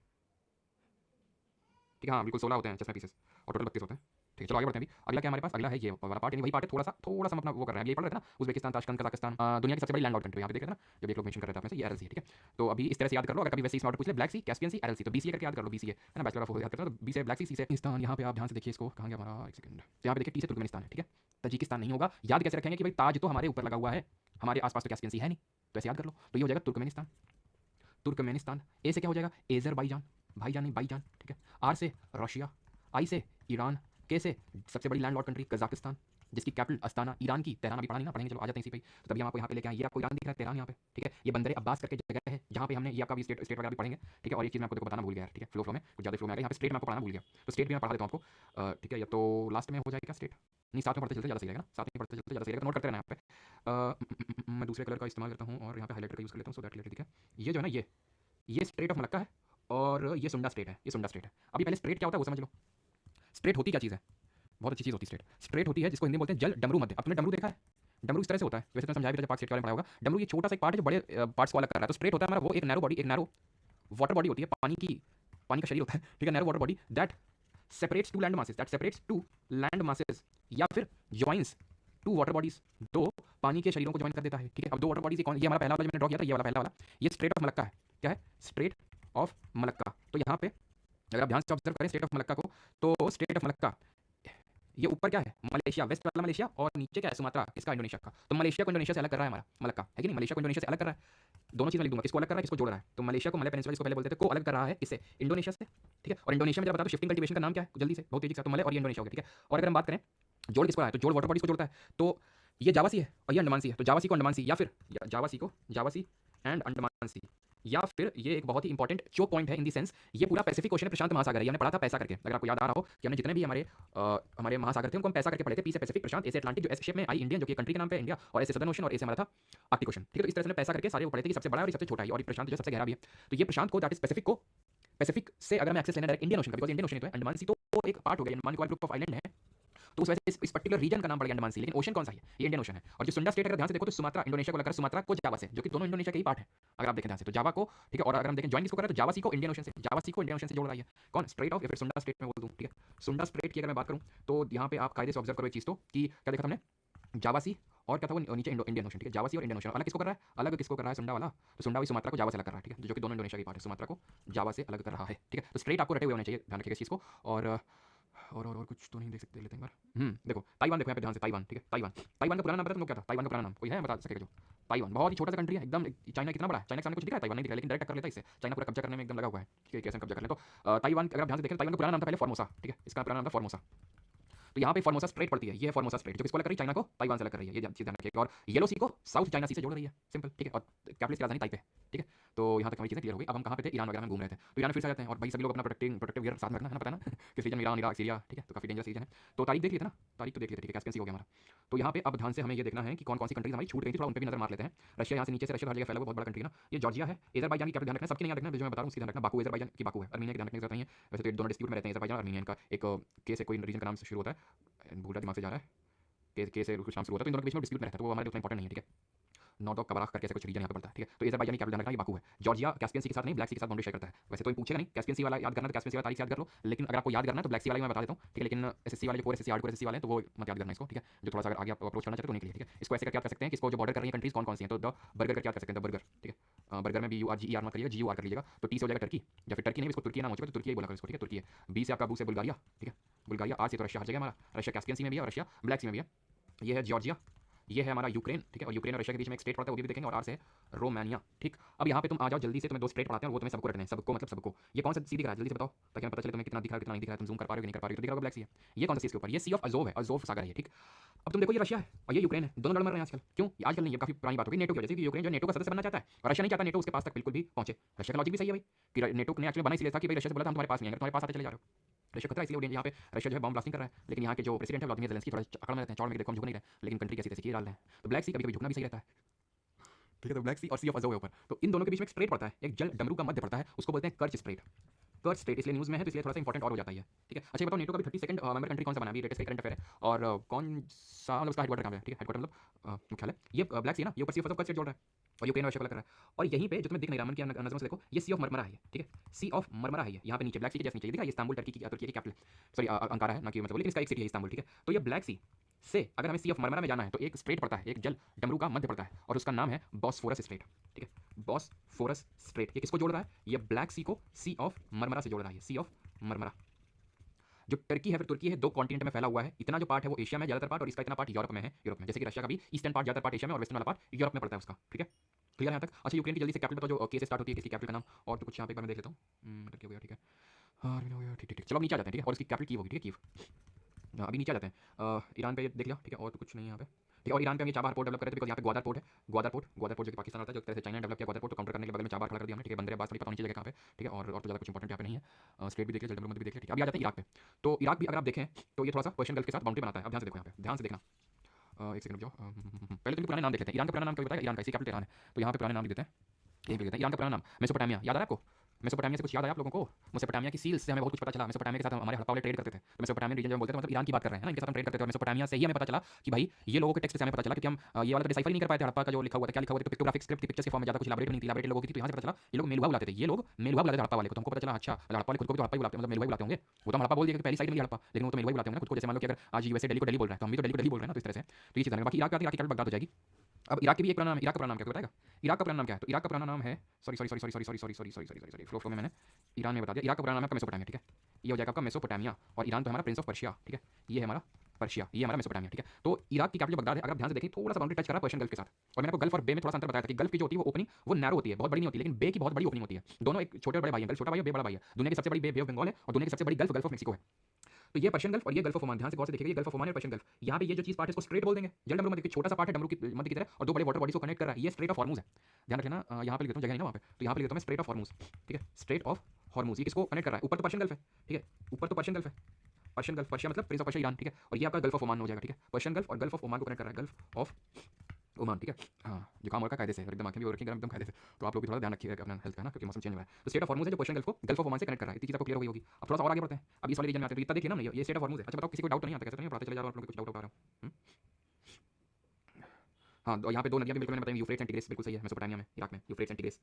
ठीक है, हाँ बिल्कुल 16 होते हैं चेस में पीसेस, और टोटल 32 होते हैं। ठीक है, चलो आगे बढ़ते हैं। अभी अगला क्या हमारे पास? अगला है ये वाला पार्ट, यानी वही पार्ट है, थोड़ा सा हम अपना वो कर रहे हैं। ये पढ़ रहे थे ना, उज़्बेकिस्तान, ताशकंद, कजाकिस्तान दुनिया की सबसे बड़ी लैंड लॉक्ड कंट्री, यहाँ पे देख रहे थे ना जब एक लोग मेंशन कर रहे थे अपने से, ये एलसी है। ठीक है, तो अभी इस तरह से याद कर लो, अगर कभी वैसे इसमें ऑर्डर पूछ ले, ब्लैक सी, कैस्पियन सी, एलसी, तो बीसीए करके याद कर लो, बीसीए है ना, बैचलर ऑफ याद करते हैं, तो बी से ब्लैक सी, सी से पाकिस्तान। यहाँ पे आप ध्यान से देखिए इसको, कहाँ गया हमारा, एक सेकंड, यहाँ पे देखिए टी से तुर्कमेनिस्तान है। ठीक है, तजिकिस्तान नहीं होगा, याद कैसे रखेंगे कि भाई ताज तो हमारे ऊपर लगा हुआ है, हमारे आसपास तो कैस्पियन सी है नहीं, तो ऐसे याद कर लो। तो ये हो जाएगा तुर्कमेनिस्तान, तुर्कमेनिस्तान। ए से क्या हो जाएगा? एजरबाईजान, भाईजान नहीं बाईजान। ठीक है, आर से रशिया, आई से ईरान, के से सबसे बड़ी लैंड लॉर्ड कंट्री कजाकिस्तान, जिसकी कैपिटल अस्ताना, ईरान की तेहरान अभी पढ़ा नहीं ना, पढ़ेंगे, चलो आ जाते हैं इसी पे। तो तभी हम आपको यहाँ पे लेके आए, ये आपको ईरान दिख रहा है, तेहरान यहाँ पे। ठीक है, ये बंदर अब्बास करके जगह है जहाँ पे हमने ये आपका भी स्टेट वगैरह भी पढ़ेंगे। ठीक है, और एक चीज़ मैं आपको देखो बताना भूल गया। ठीक है, फ्लो में कुछ ज़्यादा फ्लो में आ गया, यहाँ पे स्टेट में आपको पढ़ाना भूल गया, तो स्टेट भी मैं पढ़ा देता हूँ आपको। ठीक है, या तो लास्ट में हो जाएगा स्टेट, नहीं साथ में पढ़ते चलते ज़्यादा सही रहेगा ना, साथ में पढ़ते चलते ज़्यादा सही रहेगा, तो नोट करते रहना यहाँ पे। मैं दूसरे कलर का इस्तेमाल करता हूँ और यहाँ पे हाईलाइटर का यूज़ कर लेता हूँ, सो दैट क्लियर। ठीक है, ये जो है ना, ये स्टेट ऑफ मलक्का है, और ये सुंडा स्टेट है, ये सुंडा स्टेट है। अभी पहले स्टेट क्या होता है वो समझ लो। स्ट्रेट होती क्या चीज़ है? बहुत अच्छी चीज़ होती है स्ट्रेट। स्ट्रेट होती है जिसको हिंदी में बोलते हैं जल डमरू मध्य। अब तुमने डमरू देखा है? डमरू इस तरह से होता है, वैसे तो समझाया भी था, पार्ट स्टेट के बारे में पढ़ा होगा। डमरू ये छोटा सा एक पार्ट है जो बड़े पार्ट्स को अलग कर रहा है। तो स्ट्रेट होता है हमारा वो एक नैरो बॉडी, एक नैरो वाटर बॉडी होती है, पानी का शरीर होता है। ठीक है, narrow water body that separates two land masses, या फिर ज्वाइंस टू वाटर बॉडीज, दो पानी के शरीरों को ज्वाइन कर देता है। ठीक है, अब दो वाटर बॉडीज, कौन? ये हमारा पहला वाला जो मैंने ड्रॉ किया था, ये वाला पहला वाला, ये स्ट्रेट ऑफ मलक्का है। क्या है? Straight of Malacca. तो यहाँ पे अगर आप ध्यान से ऑब्जर्व करें स्टेट ऑफ मलक्का को, तो स्टेट ऑफ मलक्का ये ऊपर क्या है? मलेशिया, वेस्ट वाला मलेशिया, और नीचे क्या है? सुमात्रा, किसका? इंडोनेशिया का। तो मलेशिया को इंडोनेशिया से अलग कर रहा है हमारा मलक्का, है कि नहीं? मलेशिया को इंडोनेशिया से अलग कर रहा है। दोनों चीज़ मैं लिख दूंगा, किसको अलग कर रहा है, किसको जोड़ रहा है। तो मलेशिया को, मलय पेनिनसुला जिसको पहले बोलते थे, को अलग कर रहा है किससे? इंडोनेशिया से। ठीक है, और इंडोनेशिया में जब बता दो शिफ्टिंग कल्टीवेशन का नाम क्या है, जल्दी से, बहुत तेजी से, तो मलय और ये इंडोनेशिया हो गया। ठीक है, और अगर हम बात करें जोड़ किसको रहा है, तो जोड़ वाटर बॉडीज को जोड़ता है। तो ये जावा सी है और ये अंडमान सी है, तो जावा सी को अंडमान सी, या फिर जावा सी एंड अंडमान सी, या फिर ये एक बहुत ही इंपॉर्टेंट चोक पॉइंट है इन दी सेंस, ये पूरा पैसिफिक ओशन है, प्रशांत महासागर है। ये हमने पढ़ा था पैसा करके, अगर आपको याद आ रहा हो कि हमने जितने भी हमारे महासागर थे उनको हम पैसा करके पढ़े थे। पी से पैसिफिक, प्रशांत, ए से अटलांटिक जो एस शेप में आई इंडियन जो कि कंट्री के नाम पे इंडिया, और ए से सदर्न ओशन, और ए से हमारा था आर्कटिक ओशन। ठीक है, तो इस तरह से पैसा करके सारे वो पढ़े थे कि सबसे बड़ा और सबसे छोटा है, और प्रशांत जो सबसे गहरा भी है। तो ये प्रशांत को, दैट इज पैसिफिक से अगर मैं एक्सेस लेना डायरेक्ट इंडियन ओशन का, बिकॉज इंडियन ओशन तो है, अंडमान सी तो वो एक पार्ट हो गया, Andaman Nicobar group of island है, तो उस वजह से इस पर्टिकुलर रीजन का नाम पड़ गया अंडमान सी। लेकिन ओशन कौन सा है? ये इंडियन ओशन है। और जो सुंडा स्टेट अगर ध्यान से देखो तो सुमात्रा इंडोनेशिया को लगकर, सुमात्रा को जावा से, जो कि दोनों इंडोनेशिया के ही पार्ट है अगर आप देखें ध्यान से, तो जावा को। ठीक है, और अगर हम देखें ज्वाइन किसको कर रहा है, तो जावा सी को इंडियन ओशन से, जोड़ रहा है कौन? स्ट्रेट ऑफ, या फिर सुंडा स्टेट में बोल दूं। ठीक है, सुंडा स्ट्रेट की अगर मैं बात करूं तो यहाँ पे आप कायदे से ऑब्जर्व करो एक चीज़, तो कि क्या देखा हमने, जावा सी और क्या था वो नीचे इंडियन ओशन, ठीक है, जावा सी और इंडियन ओशन। अलग किसको कर रहा है, अलग किसको कर रहा है, सुंडा वाला, तो सुंडा भी सुमात्रा को जावा से अलग कर रहा है, ठीक है, जो कि दोनों इंडोनेशिया की पार्ट है, सुमात्रा को जावा से अलग कर रहा है, ठीक है। तो स्ट्रेट आपको रटे हुए होने चाहिए, ध्यान रखिएगा इस चीज़ को। और कुछ तो नहीं देख सकते, देख लेते हैं एक बार। देखो ताइवान, देखो यहाँ पे ध्यान से, ताइवान, ठीक है, ताइवान। ताइवान का पुराना नाम पता है तुमको क्या था, ताइवान का पुराना नाम कोई है बता सकेगा जो? ताइवान बहुत ही छोटा सा कंट्री है एकदम। चाइना कितना बड़ा है, चाइना के सामने कुछ दिख रहा है, ताइवान नहीं दिख रहा, लेकिन डायरेक्ट टक्कर लेता है इससे। चाइना पूरा कब्जा करने में एकदम लगा हुआ है कि कैसे कब्जा कर ले। तो ताइवान अगर आप ध्यान से देखें, ताइवान का पुराना नाम था पहले फॉर्मोसा, ठीक है, इसका पुराना नाम था फॉर्मोसा। तो यहाँ पे फॉर्मोसा स्ट्रेट पड़ती है, ये है फॉर्मोसा स्ट्रेट, जो किसको अलग कर रही है, चाइना को ताइवान से अलग कर रही है, ये चीज़ ध्यान रखिए। और येलो सी को साउथ चाइना सी से जोड़ रही है, सिंपल, ठीक है। और कैपिटल की राजधानी ताइपे, ठीक है। तो यहाँ तक हमारी चीज़ें क्लियर हो गई। अब हम कहाँ पे थे, ईरान वगैरह में घूम रहे थे। तो ईरान फिर से आ जाते हैं, और भाई सभी लोग अपना प्रोटेक्टिव गियर साथ में रखना है ना, पता है ना किस रीजन में, ईरान, इराक, सीरिया, ठीक है, तो काफी डेंजरस रीजन है। तो तारीख देख लेते हैं ना, तारीख तो देख लेते हैं, ठीक है, कैस्पियन सी हो गया हमारा। तो यहाँ पे अब ध्यान से हमें ये देखना है कि कौन कौन सी कंट्रीज हमारी छूट गई थी, थोड़ा उन पे भी नजर मार लेते हैं। रशिया यहाँ से नीचे से, रशिया हर जगह फैला हुआ बहुत बड़ा कंट्री है ना, ये जॉर्जिया है, अजरबैजान की कैपिटल ध्यान रखना, सबके नहीं याद रखना, जो मैं बता रहा हूँ उसकी ध्यान रखना। बाकू अजरबैजान की बाकू है, अर्मीनिया की ध्यान रखने की जरूरत नहीं है। वैसे तो दोनों डिस्प्यूट में रहते हैं, अजरबैजान और अर्मीनिया का एक केस है, कोई रीजन का नाम से शुरू होता है, भूल दिमाग से जा रहा है, केस है कुछ नाम शुरू होता है, तो इन दोनों के बीच में डिस्प्यूट में रहता है, तो वो हमारे उतना इंपॉर्टेंट नहीं है, ठीक है। नॉर्थ ऑफ कबराख करके ऐसे कुछ रीजन यहाँ पे पड़ता है, ठीक है। तो अजरबैजान की कैपिटल ध्यान रखना, ये बाकू है। जॉर्जिया कैस्पियन सी के साथ नहीं, ब्लैक सी के साथ बाउंड्री शेयर करता है। वैसे तो पूछेगा नहीं, कैस्पियन सी वाला याद करना तो कैस्पियन सी वाला तारीख याद कर लो, लेकिन अगर आपको याद करना है तो ब्लैक सी वाला मैं बता देता हूँ, ठीक है। लेकिन एसएससी वाले जो कोर एसएससी हार्डकोर एसएससी वाले हैं तो वो मत याद करना इसको, ठीक है, जो थोड़ा सा अगर आगे आप अप्रोच करना चाहते हैं तो उन्हीं के लिए, ठीक है। इसको ऐसे करके याद कर सकते हैं कि इसको जो बॉर्डर कर रही है कंट्रीज कौन कौन सी हैं, तो द बर्गर करके याद कर सकते हैं, द बर्गर, ठीक है। बर्गर में BURGER मत करिएगा, GUR कर लीजिएगा, तो टी से हो जाएगा टर्की, या फिर टर्की नहीं, इसको तुर्की नाम हो चुका है, तो तुर्की बोला करो इसको, ठीक है, तुर्की है। बी से आपका बू से बुल्गारिया, ठीक है, बुल्गारिया। आर से तो रशिया हर जगह हमारा, रशिया कैस्पियन सी में भी है और रशिया ब्लैक सी में भी है। ये है जॉर्जिया, ये है हमारा यूक्रेन, ठीक है, और यूक्रेन और रशिया के बीच में एक स्टेट पड़ता है, वो भी देखेंगे। और आर से रोमानिया, ठीक। अब यहाँ पे तुम आ जाओ जल्दी से, तुम्हें दो स्टेट पढ़ाते हैं और वो तुम्हें सबको रखने हैं, सबको मतलब सबको। ये कौन सा सी दिख रहा है, जल्दी से बताओ, ताकि हमें पता चले तुम्हें कितना दिख रहा है कितना नहीं दिख रहा है, तुम जूम कर पा रहे हो कि नहीं कर पा रहे हो। तो दिख रहा होगा ब्लैक सी है, ये कौन सा सी इसके ऊपर, ये सी ऑफ अजोव है, अजोव सागर है ये, ठीक। अब तुम देखो ये रशिया है और ये यूक्रेन है, दोनों लड़ मर रहे हैं आजकल। क्यों आजकल नहीं, ये काफी पुरानी बात हो गई नेटो की वजह से, कि यूक्रेन जो नेटो का सदस्य बनना चाहता है और रशिया नहीं चाहता नेटो उसके पास तक बिल्कुल भी पहुंचे। रशिया का लॉजिक भी सही है भाई, कि नेटो ने एक्चुअली बना इसलिए था कि भाई रशिया से बोला था हम तुम्हारे पास नहीं आएंगे, तुम्हारे पास आते चले जा रहे हो। रशिया खतरा इसलिए यहाँ पे रशिया जो है बॉम्ब ब्लास्टिंग कर रहा है, लेकिन यहाँ के जो प्रेसिडेंट है व्लादिमीर ज़ेलेंस्की थोड़ा अकड़ में रहते हैं, चौड़ में देखो हम झुक नहीं रहे, लेकिन कंट्री कैसी तैसी की डाल रहे हैं। तो ब्लैक सी कभी कभी झुकना भी सही रहता है, ठीक है। तो ब्लैक सी और सी ऑफ अजोव है ऊपर, तो इन दोनों के बीच में एक स्ट्रेट पड़ता है, एक जल डमरू का मध्य पड़ता है, उसको बोलते हैं कर्च स्ट्रेट। कर्च स्ट्रेट इसलिए न्यूज़ में है, तो इसलिए थोड़ा सा इंपॉर्टेंट और हो जाता है, ठीक है। अच्छा ये बताओ नेटो का भी 32nd मेंबर कंट्री कौन सा बना, अभी लेटेस्ट करंट अफेयर है, और कौन सा मतलब उसका हेडक्वार्टर कहाँ पे है, ठीक है, हेडक्वार्टर मतलब मुख्यालय। ये ब्लैक सी है ना, ये ऊपर सी ऑफ कर्च स्ट्रेट जोड़ रहा है और यूक्रेन और रशिया को लग रहा है। और यहीं पे जो तुम्हें दिख नहीं रहा, मन की नजरों से देखो, ये सी ऑफ मरमरा है, ठीक है, सी ऑफ मरमरा है, यहाँ पे नीचे ब्लैक सी के जस्ट नीचे दिख रहा है, इस्तांबुल टर्की की कैपिटल, सॉरी अंकारा है ना कि मतलब, लेकिन इसका एक सिटी है इस्तांबुल, ठीक है। तो ये ब्लैक सी से अगर हमें सी ऑफ मरमरा में जाना है तो एक स्ट्रेट पड़ता है, एक जल डमरू का मध्य पड़ता है, और उसका नाम है बॉस्फोरस स्ट्रेट, ठीक है, बॉस्फोरस स्ट्रेट। ये किसको जोड़ रहा है, ये ब्लैक सी को सी ऑफ मरमरा से जोड़ रहा है, सी ऑफ मरमरा। जो टर्की है, फिर तुर्की है, दो कॉन्टिनेंट में फैला हुआ है, इतना जो पार्ट है वो एशिया में ज्यादातर पार्ट, और इसका इतना पार्ट यूरोप में है, यूरोप में, जैसे कि रशिया का भी ईस्टर्न पार्ट ज्यादातर पार्ट एशिया में और वेस्टर्न वाला पार्ट यूरोप में पड़ता है उसका, ठीक है, क्लियर है यहाँ तक। अच्छा यूक्रेन की जल्दी से कैपिटल बताओ, जो केस स्टार्ट होती है, किसकी कैपिटल का नाम, और तो कुछ यहाँ पे एक बार मैं देख लेता हूँ, हो गया, ठीक है, हाँ हो गया, ठीक ठीक। चलो नीचे आ जाते हैं, ठीक है, और इसकी कैपिटल कीव होगी, ठीक है, कीव। अभी नीचे आ जाते हैं, ईरान पे देख लिया, ठीक है, और तो कुछ नहीं यहाँ पे, ठीक है। और ईरान पे हम चाबार पोर्ट डेवलप कर रहे थे, बिकॉज यहाँ पे ग्वादर पोर्ट है, ग्वादर पोर्ट जो कि पाकिस्तान आता है, जो तरह से चाइना ने डेवलप किया ग्वादर पोर्ट, तो काउंटर करने के बगल में चाबार खड़ा कर दिया हमने, ठीक है। बंदर अब्बास बड़ी पता नहीं जगह कहाँ पे, ठीक है, और तो ज़्यादा कुछ इंपॉर्टेंट यहाँ पे नहीं है। स्टेट भी देख लिया, जलडमरू भी देख लिया, ठीक है। अभी आ जाते हैं इराक पे। तो इराक भी अगर आप देखें तो ये थोड़ा सा पर्शियन गल्फ के साथ बाउंड्री बनाता है। अब ध्यान से देखो, यहाँ पे ध्यान से देखना, एक सेकंड जाओ, पहले तो पुराने नाम देख लेते हैं। ईरान का पुराना नाम क्या बताया, ईरान का, इसी कैपिटल ईरान है, तो यहाँ पे पुराने नाम लिख देते हैं, यहीं पे लिखते हैं ईरान का पुराना नाम मेसोपोटामिया। याद आ रहा है आपको, मेसोपोटामिया से कुछ याद आया आप लोगों को, मेसोपोटामिया की सील्स से हमें बहुत कुछ पता चला। मेसोपोटामिया के साथ हमारे हड़प्पा वाले ट्रेड करते थे, तो मेसोपोटामियन रीजन जब बोलते थे मतलब ईरान की बात कर रहे हैं ना, इनके साथ हम ट्रेड करते थे, और मेसोपोटामिया से ही हमें पता चला कि भाई ये लोगों के टेक्स्ट से हमें पता चला, क्योंकि हम ये वाला तो डिसाइफर नहीं कर पाए थे, हड़प्पा का जो लिखा हुआ था, क्या लिखा हुआ था, पिक्टोग्राफिक स्क्रिप्ट की पिक्चर्स के फॉर्म में, ज़्यादा कुछ इलाबोरेट नहीं थी, इलाबोरेट लोगों की थी, तो यहाँ से पता चला ये लोग मेलुआ बुलाते थे, ये लोग मेलुआ बुलाते थे हड़प्पा वाले को। तो हमको पता चला अच्छा हड़प्पा वाले खुद को भी तो हड़प्पा ही बुलाते हैं, मतलब मेलुआ बुलाते होंगे, वो तो हड़प्पा बोल दिया कि पहली साइड में हड़प्पा, लेकिन वो तो मेलुआ बुलाते होंगे ना खुद को। जैसे मान लो कि अगर आज यूएसए दिल्ली को दिल्ली बोल रहा है, तो हम भी तो दिल्ली को दिल्ली बोल रहे हैं ना, तो इस तरह से। तो ये चीज़ है। बाकी इराक की कैपिटल बगदाद हो जाएगी। अब इराक की भी एक पुराना नाम, इराक का पुराना नाम क्या बताएगा, इराक का पुराना नाम क्या है, तो इराक का पुराना नाम है, सॉरी मैंने ईरान में बता दिया। इराक का पुराना नाम है आपका मेसोपोटामिया, ठीक है, ये हो जाएगा आपका मेसोपोटामिया। और ईरान तो हमारा प्रिंस ऑफ पर्शिया, ठीक है, ये है हमारा पर्शिया, ये हमारा मेसोपोटामिया, ठीक है। तो इराक की कैपिटल बगदाद है। अगर आप ध्यान से देखें थोड़ा सा बाउंड्री टच करा पर्शियन गल्फ के साथ, और मैंने आपको गल्फ और बे में थोड़ा सा अंतर बताया था कि गल्फ की जो होती है वो ओपनिंग वो नैरो होती है, बहुत बड़ी नहीं होती, लेकिन बे की बहुत बड़ी ओपनिंग होती है। दोनों एक छोटे बड़े भाई हैं, गल्फ छोटा भाई है, बे बड़ा भाई है। दुनिया की सबसे बड़ी बे ऑफ बंगाल है, और दुनिया की सबसे बड़ी गल्फ गल्फ ऑफ मेक्सिको है। तो ये पर्शियन गल्फ और ये गल्फ ऑफ ओमान, ध्यान से गौर से देखिएगा, ये गल्फ ऑफ ओमान और पर्शियन गल्फ, यहाँ पे ये जो चीज पार्ट है इसको स्ट्रेट बोल देंगे। जल डमरू मध्य छोटा सा पार्ट है डमरू की मध्य की तरह, और दो बड़े वाटर बॉडीज को कनेक्ट कर रहा है, ये स्ट्रेट ऑफ हॉर्मूज है। ध्यान रखना, यहाँ पे लिख देता हूँ, जगह नहीं ना वहाँ पे, तो यहाँ पे लिख देता हूँ मैं स्ट्रेट ऑफ हॉर्मूज, ठीक है, स्ट्रेट ऑफ हॉर्मूज। ये किसको कनेक्ट कर रहा है, ऊपर तो पर्शियन गल्फ है, ठीक है, ऊपर तो पर्शियन गल्फ है, पर्शियन गल्फ, पर्शिया मतलब प्रिंस ऑफ पर्शिया ईरान, ठीक है, और ये आपका गल्फ ऑफ ओमान हो जाएगा, ठीक है। पर्शियन गल्फ और गल्फ ऑफ ओमान को कनेक्ट कर रहा है, गल्फ ऑफ ओमान, ठीक है। हाँ जो काम और का कायदे से, एकदम आंखें भी रखिएगा एकदम कायदे से, तो आप लोग भी थोड़ा ध्यान रखिएगा अपना हेल्थ का ना, क्योंकि मौसम चेंज हुआ है। तो स्टेट ऑफ हॉर्मूज है जो पर्शियन गल्फ को गल्फ ऑफ ओमान से कनेक्ट कर रहा है, इतनी चीज़ आपको क्लियर हो गई होगी। अब थोड़ा सा और आगे बढ़ते हैं, अब इस वाले रीजन में आते हैं, तो इतना देखिए ना, ये स्टेट ऑफ हॉर्मूज है। अच्छा बताओ किसी को डाउट नहीं आता, कैसे नहीं पढ़ाते चले जा रहा हूँ, आप लोग कुछ डाउट आ रहा हूँ। हाँ तो यहाँ पे दो नदियाँ भी बिल्कुल मैंने बताई, यूफ्रेट्स एंड टिग्रिस, बिल्कुल सही है, मेसोपोटामिया में, इराक में, यूफ्रेट्स एंड टिग्रिस।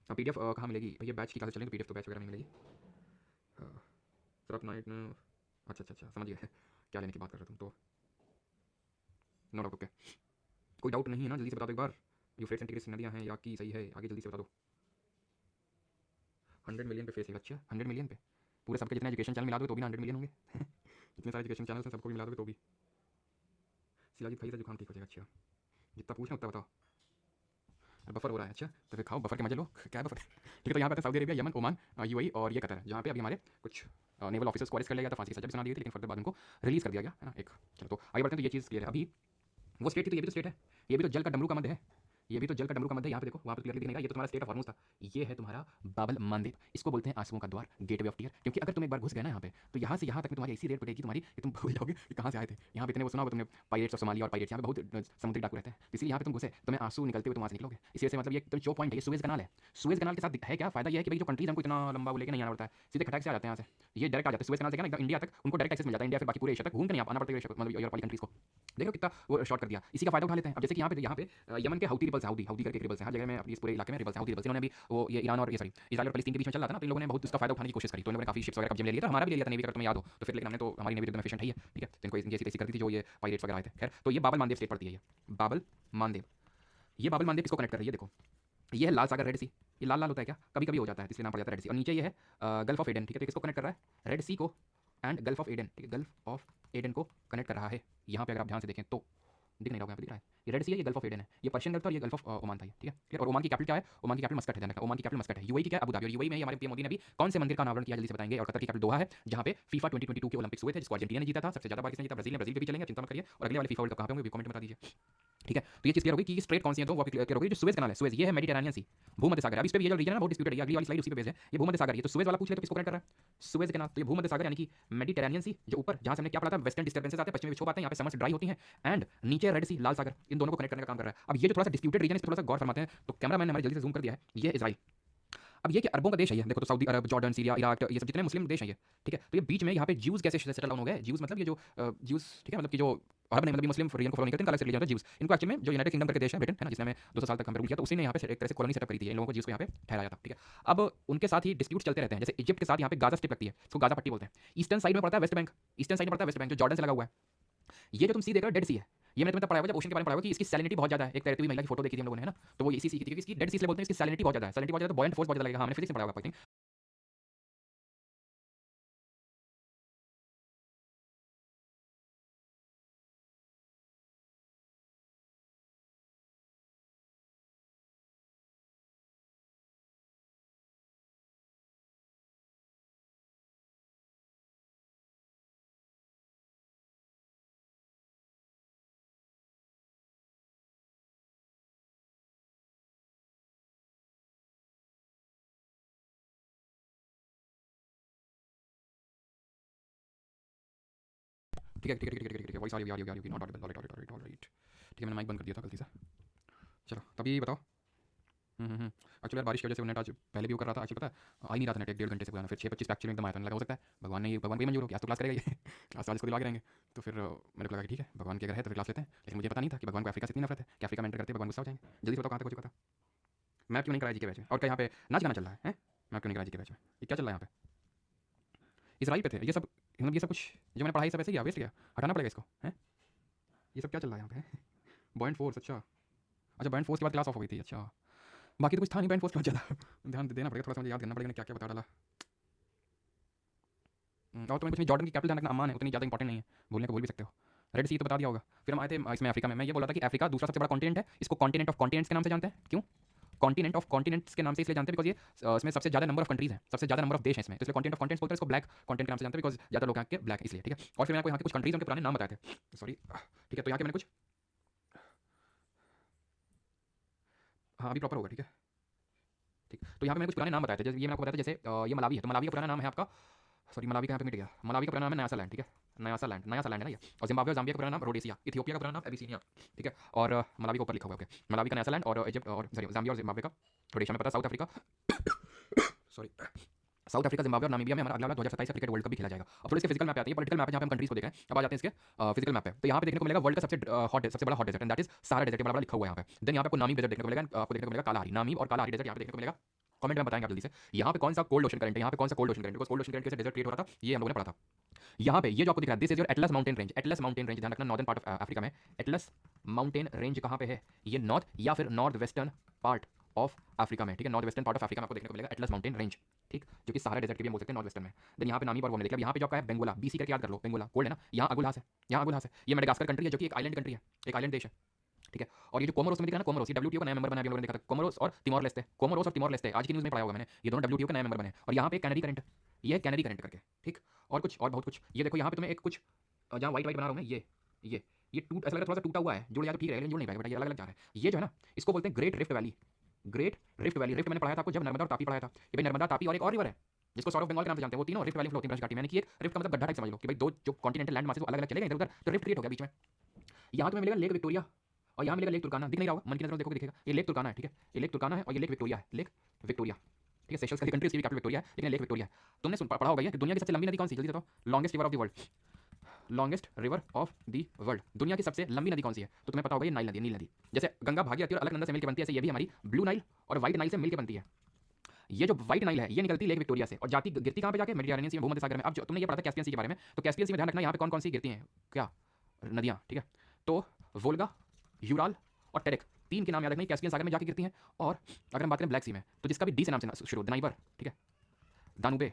अब पीडीएफ कहाँ मिलेगी भैया, बैच की क्लास चलेंगे, पीडीएफ तो बैच वगैरह नहीं मिलेगी सर अपना एक। अच्छा समझ गया क्या लेने की बात कर रहे तुम, तो नो डाउट, ओके। कोई डाउट नहीं है ना? जल्दी से बता दो एक बार। यूफ्रेट्स एंड टिग्रिस नदियाँ हैं या कि सही है? आगे जल्दी से बता दो। 100 मिलियन पे फेस है। अच्छा 100 मिलियन पे पूरे सबके जितने एजुकेशन चैनल मिला दोगे तो भी ना 100 मिलियन होंगे। इतने सारे एजुकेशन चैनल हैं सबको भी मिला दोगे तो भी। शिलाजीत खाइए तो जुकाम ठीक हो जाएगा। अच्छा जितना पूछ रहे उतना बताओ। बफर हो रहा है। अच्छा तो फिर खाओ बफर के मजे लो। क्या है बफर? ठीक है तो यहाँ पे Saudi Arabia, Yemen, Oman, UAE और ये कतर है, जहाँ पे अभी हमारे कुछ नेवल ऑफिसर्स को अरेस्ट कर लिया गया था, फांसी की सजा भी सुना दी थी, लेकिन फर्दर बाद उनको रिलीज कर दिया गया है ना। एक चलो तो आगे बढ़ते हैं। तो ये चीज़ क्लियर है। अभी वो स्टेट थी तो ये भी तो स्टेट है। ये भी तो जल का डमरू का मध्य है। ये भी तो जल का डमरू का मध्य है। यहाँ पे देखो, वहाँ पे क्लियरली दिखने का। ये तो तुम्हारा स्टेट ऑफ हॉर्मोज था। ये है तुम्हारा बाबल मांदेब। इसको बोलते हैं आंसुओं का द्वार, गेटवे ऑफ टीयर। क्योंकि अगर तुम एक बार घुस गए ना यहाँ पे, तो यहाँ से यहाँ तक में तुम्हारी ऐसी रेट पड़ेगी तुम्हारी कि तुम भूल जाओगे कि कहाँ से आए थे। यहाँ पे इतने वो सुना होगा तुमने, पायरेट्स ऑफ सोमालिया और पायरेट्स, यहाँ पे बहुत समुद्री डाकू रहते हैं। तो इसलिए यहाँ पे तुम घुसे तुम्हें आंसू निकलते हुए तुम वहाँ से निकलोगे। इसी वजह से मतलब ये तो जो पॉइंट है, ये सुएज कनाल है। सुएज कनाल के साथ है क्या फायदा? ये है कि भाई जो कंट्रीज हमको इतना लंबा वो लेके नहीं आना पड़ता है, सीधे खटाक से आ जाते हैं यहाँ से। ये डायरेक्ट आ जाते हैं सुएज कनाल से, क्या ना एकदम इंडिया तक उनको डायरेक्ट एक्सेस मिल जाता है। इंडिया फिर बाकी पूरे एशिया तक घूम के नहीं आना पड़ता है, मतलब यूरोप वाली कंट्रीज को। देखो कितना वो शॉर्ट कर दिया, इसी का फायदा उठा लेते हैं। अब जैसे कि यहाँ पे यमन के हौती रिबल्स, हौती करके रिबल्स हैं हर जगह में, अपनी इस पूरे इलाके में रिबल्स हैं, हौती रिबल्स। इन्होंने भी वो ये ईरान और ये सॉरी इजराइल और फिलिस्तीन के बीच में चल रहा था ना, तो इन लोगों ने बहुत उसका फायदा उठाने की कोशिश करी। तो इन लोगों ने काफी शिप्स वगैरह कब्जे में ले लिया था, हमारा भी ले लिया था नेवी, अगर तुम्हें याद हो तो फिर। लेकिन हमने तो, हमारी नेवी एकदम एफिशिएंट है ये, ठीक है। तो इनको जैसी तैसी कर दी थी जो ये पायरेट्स वगैरह आए थे। खैर तो ये बाबल मांदेब स्टेट पड़ती है, ये बाबल मांदेब। ये बाबल मांदेब इसको कनेक्ट कर रही है। देखो ये है लाल सागर, रेड सी। ये लाल लाल होता है क्या? कभी कभी हो जाता है, इसलिए नाम पड़ जाता है रेड सी। और नीचे ये है गल्फ ऑफ एडन, ठीक है। तो किसको कनेक्ट कर रहा है? रेड सी को एंड गल्फ ऑफ एडन, ठीक है। गल्फ ऑफ एडन को कनेक्ट कर रहा है यहाँ पे। अगर आप ध्यान से देखें तो दिख नहीं रहा होगा, यहाँ पे दिख रहा है। ये रेड सी है, ये गल्फ ऑफ एडन है, ये पर्शियन गल्फ और ये गल्फ ऑफ ओमान था ये, ठीक है। और ओमान की कैपिटल क्या है? ओमान की कैपिटल मस्कट है, ध्यान रखना। ओमान की कैपिटल मस्कट है। यूएई की क्या है? Abu Dhabi. और यूएई में हमारे पीएम मोदी ने भी कौन से मंदिर का अनावरण किया, जल्दी से बताएंगे। और कतर की कैपिटल दोहा है, जहाँ पे फीफा 2022 के ओलंपिक्स हुए थे, जिसको अर्जेंटीना ने जीता था। सबसे ज्यादा बार किसने जीता? ब्राजील ने। ब्राजील के भी चलेंगे, चिंता मत करिए। और अगले वाले फीफा वर्ल्ड कप कहाँ पे होंगे, कमेंट में बता दीजिए, ठीक है। तो ये चीज क्लियर होगी कि स्ट्रेट कौन सी है, तो वो क्लियर होगी। जो सुएज कनाल है, सुएज ये है मेडिटेरेनियन सी, भूमध्य सागर। अब इस पे भी ये जो रीजन है बहुत डिस्प्यूटेड है, अगली वाली स्लाइड उसी पे बेस है। ये भूमध्य सागर, ये तो सुएज वाला पूछ ले तो किसको कनेक्ट कर रहा है? सुएज कनाल। तो ये भूमध्य सागर यानी कि मेडिटेरेनियन सी, जो ऊपर जहां से हमने क्या पढ़ा था, वेस्टर्न डिस्टर्बेंसेस आते हैं, पश्चिमी विक्षोभ आते हैं, यहाँ पे समर्स ड्राई होती हैं, एंड नीचे रेड सी, लाल सागर, इन दोनों को कनेक्ट करने का काम कर रहा है। अब ये जो थोड़ा सा डिस्प्यूटेड रीजन है, इस पर थोड़ा सा गौर फरमाते हैं। तो कैमरामैन ने हमारे जल्दी से जूम कर दिया है, ये इजराइल। अब ये कि अरबों का देश है ये, देखो तो सऊदी अरब, जॉर्डन, सीरिया, इराक, ये सब जितने मुस्लिम देश हैं ये, ठीक है। तो ये बीच में यहाँ पे ज्यूज कैसे सेटल डाउन हो गए? ज्यूज मतलब ये जो ज्यूज, ठीक है, मतलब कि जो अरब नहीं, मतलब मुस्लिम रीजन को फॉलो नहीं करते, इनका अलग से रिलीजन होता है ज्यूज। इनको एक्चुअली में जो यूनाइटेड किंगडम करके देश है ब्रिटेन, है ना, जिसने हमें 200 साल तक हम पे रूल किया, तो उसी ने यहाँ पे एक तरह से कॉलोनी सेटअप करी थी। इन लोगों को ज्यूज को यहाँ पे ठहराया था, ठीक है। अब उनके साथ ही डिस्प्यूट चलते रहते हैं। जैसे इजिप्ट के साथ यहाँ पे गाजा स्ट्रिप लगती है, इसको गाजा पट्टी बोलते हैं। ईस्टर्न साइड में पड़ता है वेस्ट बैंक, ईस्टर्न साइड में पड़ता है वेस्ट बैंक, जो जॉर्डन से लगा हुआ है। ये जो तुम सी देख रहे हो डेड सी है, ये मैंने तुम्हें पढ़ाया हुआ जब ओशन के बारे में पढ़ाया हुआ कि इसकी सैलिनिटी बहुत ज्यादा है। एक तैरती हुई महिला की फोटो देखी थी हम लोगों ने, है ना, तो वो इसी सी की थी, इसकी डेड सी इसलिए बोलते हैं, इसकी सैलिनिटी बहुत ज्यादा है। सैलिनिटी बहुत ज्यादा, बॉयंट फोर्स बहुत ज्यादा लगेगा। हाँ मैंने फिजिक्स में पढ़ा हुआ, आई थिंक। ठीक है, ठीक है, ठीक है, ठीक है, वॉइस आ रही होगी, नॉट ऑडिबल, ऑलराइट। ठीक है, मैंने माइक बंद कर दिया था गलती से। चलो तभी बताओ। एक्चुअली यार बारिश की वजह से वो नेट आज पहले भी वो कर रहा था, एक्चुअली पता है आ ही नहीं रहा था नेट 1.5 घंटे से पुराना। फिर 6:25 पे एक्चुअली एकदम आया था, लगा हो सकता है भगवान ने, भगवान को ही मंजूर हो कि आज तो क्लास करेगा ये। क्लास आज इसको दिला के रहेंगे। तो फिर मेरे को लगा कि ठीक है भगवान की अगर है तो फिर क्लास लेते हैं। लेकिन मुझे पता नहीं था कि भगवान को अफ्रीका से इतनी नफरत है कि अफ्रीका में एंटर करते भगवान गुस्सा हो जाएंगे। जल्दी से बताओ कहाँ तक हो चुका था? मैप क्यों नहीं कराया जी के बैच में? और क्या यहाँ पे नाच गाना चल रहा है? मैप क्यों नहीं कराया जी के बैच में? ये क्या चल रहा है यहाँ पे? इसराइल पे थे ये सब, मतलब ये सब कुछ जो मैंने पढ़ाई सब ऐसे ही वेस्ट गया, हटाना पड़ेगा इसको, है? ये सब क्या चल रहा है यहाँ पे? बॉइंट फोर्स, अच्छा अच्छा, बॉइंट फोर्स के बाद क्लास ऑफ हो गई थी, अच्छा। बाकी तो कुछ था नहीं, बॉइंट फोर्स क्यों चला? ध्यान देना पड़ेगा थोड़ा सा, मुझे याद करना पड़ेगा क्या क्या बता डाला। और तुम्हें कुछ नहीं, जॉर्डन की कैपिटल ध्यान रखना अम्मान है, उतनी ज़्यादा इंपॉर्टेंट नहीं है, भूलने को भूल भी सकते हो। रेड सी तो बता दिया होगा। फिर हम आए थे इसमें अफ्रीका में। मैं ये बोला था कि अफ्रीका दूसरा सबसे बड़ा कॉन्टिनेंट है, इसको कॉन्टिनेंट ऑफ कॉन्टिनेंट्स के नाम से जानते हैं। क्यों कॉन्टिनेंट ऑफ कॉन्टिनेंट्स के नाम से इसलिए जानते हैं बिकॉज ये इसमें सबसे ज़्यादा नंबर ऑफ कंट्रीज हैं, सबसे ज़्यादा नंबर ऑफ देश हैं इसमें, तो इसलिए कॉन्टिनेंट ऑफ कॉन्टिनेंट्स बोलते हैं। इसको ब्लैक कॉन्टिनेंट के नाम से जानते हैं बिकॉज ज़्यादा लोग यहाँ के ब्लैक, इसलिए, ठीक है। और फिर मैंने यहाँ के कुछ कंट्रीज उनके पुराने नाम बताए थे, सॉरी, ठीक है। तो यहाँ के मैंने कुछ, हाँ अभी प्रॉपर होगा, ठीक है, ठीक। तो यहाँ पे मैंने कुछ पुराने नाम बताए थे, जैसे ये मैंने आपको बताया था, जैसे ये मलावी है, तो मलावी का पुराना नाम है आपका, सॉरी मलावी का यहाँ पे मिट गया, मलावी का पुराना नाम है नयासा लैंड, ठीक है, नयासा लैंड है ना ये। और जिम्बाब्वे और जाम्बिया का पुराना नाम रोडेसिया, इथियोपिया का पुराना नाम एबिसिनिया, ठीक है। और मलावी के ऊपर लिखा हुआ है, ओके, मलावी का नयासा लैंड, और इजिप्ट और सॉरी जाम्बिया और जिम्बाब्वे का रोडेशिया में पता, south Africa sorry south Africa, Zimbabwe और नामीबिया में हमारा अगला 2027 क्रिकेट वर्ल्ड कप भी खेला जाएगा। अब थोड़े इसके फिजिकल मैप आते हैं, पॉलिटिकल मैप है जहाँ पे हम कंट्रीज को देखें। अब आ जाते हैं इसके फिजिकल मैप पे। तो यहाँ पे देखने को मिलेगा वर्ल्ड का सबसे बड़ा hot desert, and that is Sahara desert, बड़ा बड़ा लिखा हुआ है यहाँ पे। देन यहाँ पे आपको नामीब डेजर्ट देखने को मिलेगा, आपको देखने को मिलेगा कालाहारी, नामीब और कालाहारी डेजर्ट यहाँ पे देखने को मिलेगा। कमेंट में बताएंगे आप जल्दी से। यहाँ पे कौन सा कोल्ड ओशन करंट है, यहाँ पे कौन सा cold ocean current, because cold ocean current कैसे डेजर्ट क्रिएट हो रहा था ये हम लोगों ने पढ़ा था। यहाँ पे ये जो आपको दिख रहा है this is your Atlas mountain range. Atlas mountain range ध्यान रखना नॉर्दर्न पार्ट ऑफ अफ्रीका में। एटलस माउंटेन रेंज कहाँ पे है, ये नॉर्थ या फिर north western part of Africa में, ठीक है, north western part of Africa में आपको देखने को मिलेगा एटलस माउंटेन रेंज, ठीक, जो कि सहारा डेजर्ट के भी बोल सकते हैं नॉर्थ वेस्टर्न में। देन यहाँ पे नामी पर वो हमने देखा। यहाँ पे जो आपका है बेंगोला, बीसी करके याद कर लो, बेंगोला कोल्ड है ना, यहाँ अगुलहास है, यहाँ अगुलहास है, ये मेडागास्कर कंट्री है जो कि एक आइलैंड कंट्री है, एक आइलैंड देश है, ठीक है। और ये जो कोमोरोस में दिखा ना, कोमोरोस, ये डब्ल्यूटीओ का नया मेंबर बना, अभी हम लोगों ने देखा था कोमोरोस और तिमोर लेस्टे, कोमोरोस और तिमोर लेस्टे, आज की न्यूज़ में पढ़ा होगा मैंने, ये दोनों डब्ल्यूटीओ का नया मेंबर बने। और यहाँ पे कैनेडी करंट, ये है कैनेडी करंट करके, ठीक, और कुछ और बहुत कुछ। ये देखो यहाँ पे तुम्हें एक कुछ जहाँ व्हाइट व्हाइट बना रहा हूँ मैं, ये टूट ऐसा लग रहा है थोड़ा सा टूटा हुआ है, जुड़ या तो ठीक है, लेकिन जुड़ नहीं पाएगा बेटा, ये अलग अलग जा रहा है। ये जो है ना, इसको बोलते हैं great rift valley. Great rift valley, rift मैंने पढ़ाया था आपको जब नर्मदा और तापी पढ़ाया था। ये भाई नर्मदा, तापी और एक और रिवर है जिसको सॉर्ट ऑफ बंगाल के नाम से जानते हैं, वो तीनों रिफ्ट वैली फ्लो होती है घाटी में। यानी कि एक रिफ्ट का मतलब गड्ढा टाइप समझ लो कि भाई दो जो कॉन्टिनेंटल लैंड मासेस अलग अलग चले गए इधर उधर, तो रिफ्ट क्रिएट हो गया बीच में। यहाँ तुम्हें मिलेगा लेक विक्टोरिया और यहाँ मिलेगा लेक तुर्काना, दिख नहीं रहा होगा, मन की नजर देखो दिखेगा, ये लेक तुर्काना है, ठीक है, ये लेक तुर्काना है और ये लेक विक्टोरिया है, लेक विक्टोरिया, ठीक है। सेशल्स की कंट्री, इसकी कैपिटल विक्टोरिया है, लेकिन लेक विक्टोरिया है। तुमने पढ़ा होगा ये कि दुनिया की सबसे लंबी नदी कौन सी, जल्दी बताओ, longest river of the world, longest river of the world, दुनिया की सबसे लंबी नदी कौन सी है, तो तुम्हें पता होगा ये नाइल नदी, नील नदी। जैसे गंगा भागीरथी और अलकनंदा से मिलकर बनती है, ऐसे ये भी हमारी ब्लू नाइल और व्हाइट नाइल से मिलकर बनती है। ये जो व्हाइट नाइल है ये निकलती है लेक विक्टोरिया से और जाती गिरती कहाँ पे जाके, मेडिटेरेनियन सी में, भूमध्य सागर में। अब जो तुमने ये पढ़ा था कैस्पियन सी के बारे में, तो कैस्पियन सी में ध्यान रखना यहाँ पे कौन कौन सी गिरती हैं, क्या नदियाँ, ठीक है, तो वोल्गा, यूराल और टेरेक, तीन के नाम याद रखना, कैस्पियन सागर में जाके गिरती हैं। और अगर हम बात करें ब्लैक सी में, तो जिसका भी डी से नाम से शुरू, दनाइबर, ठीक है, दानुबे,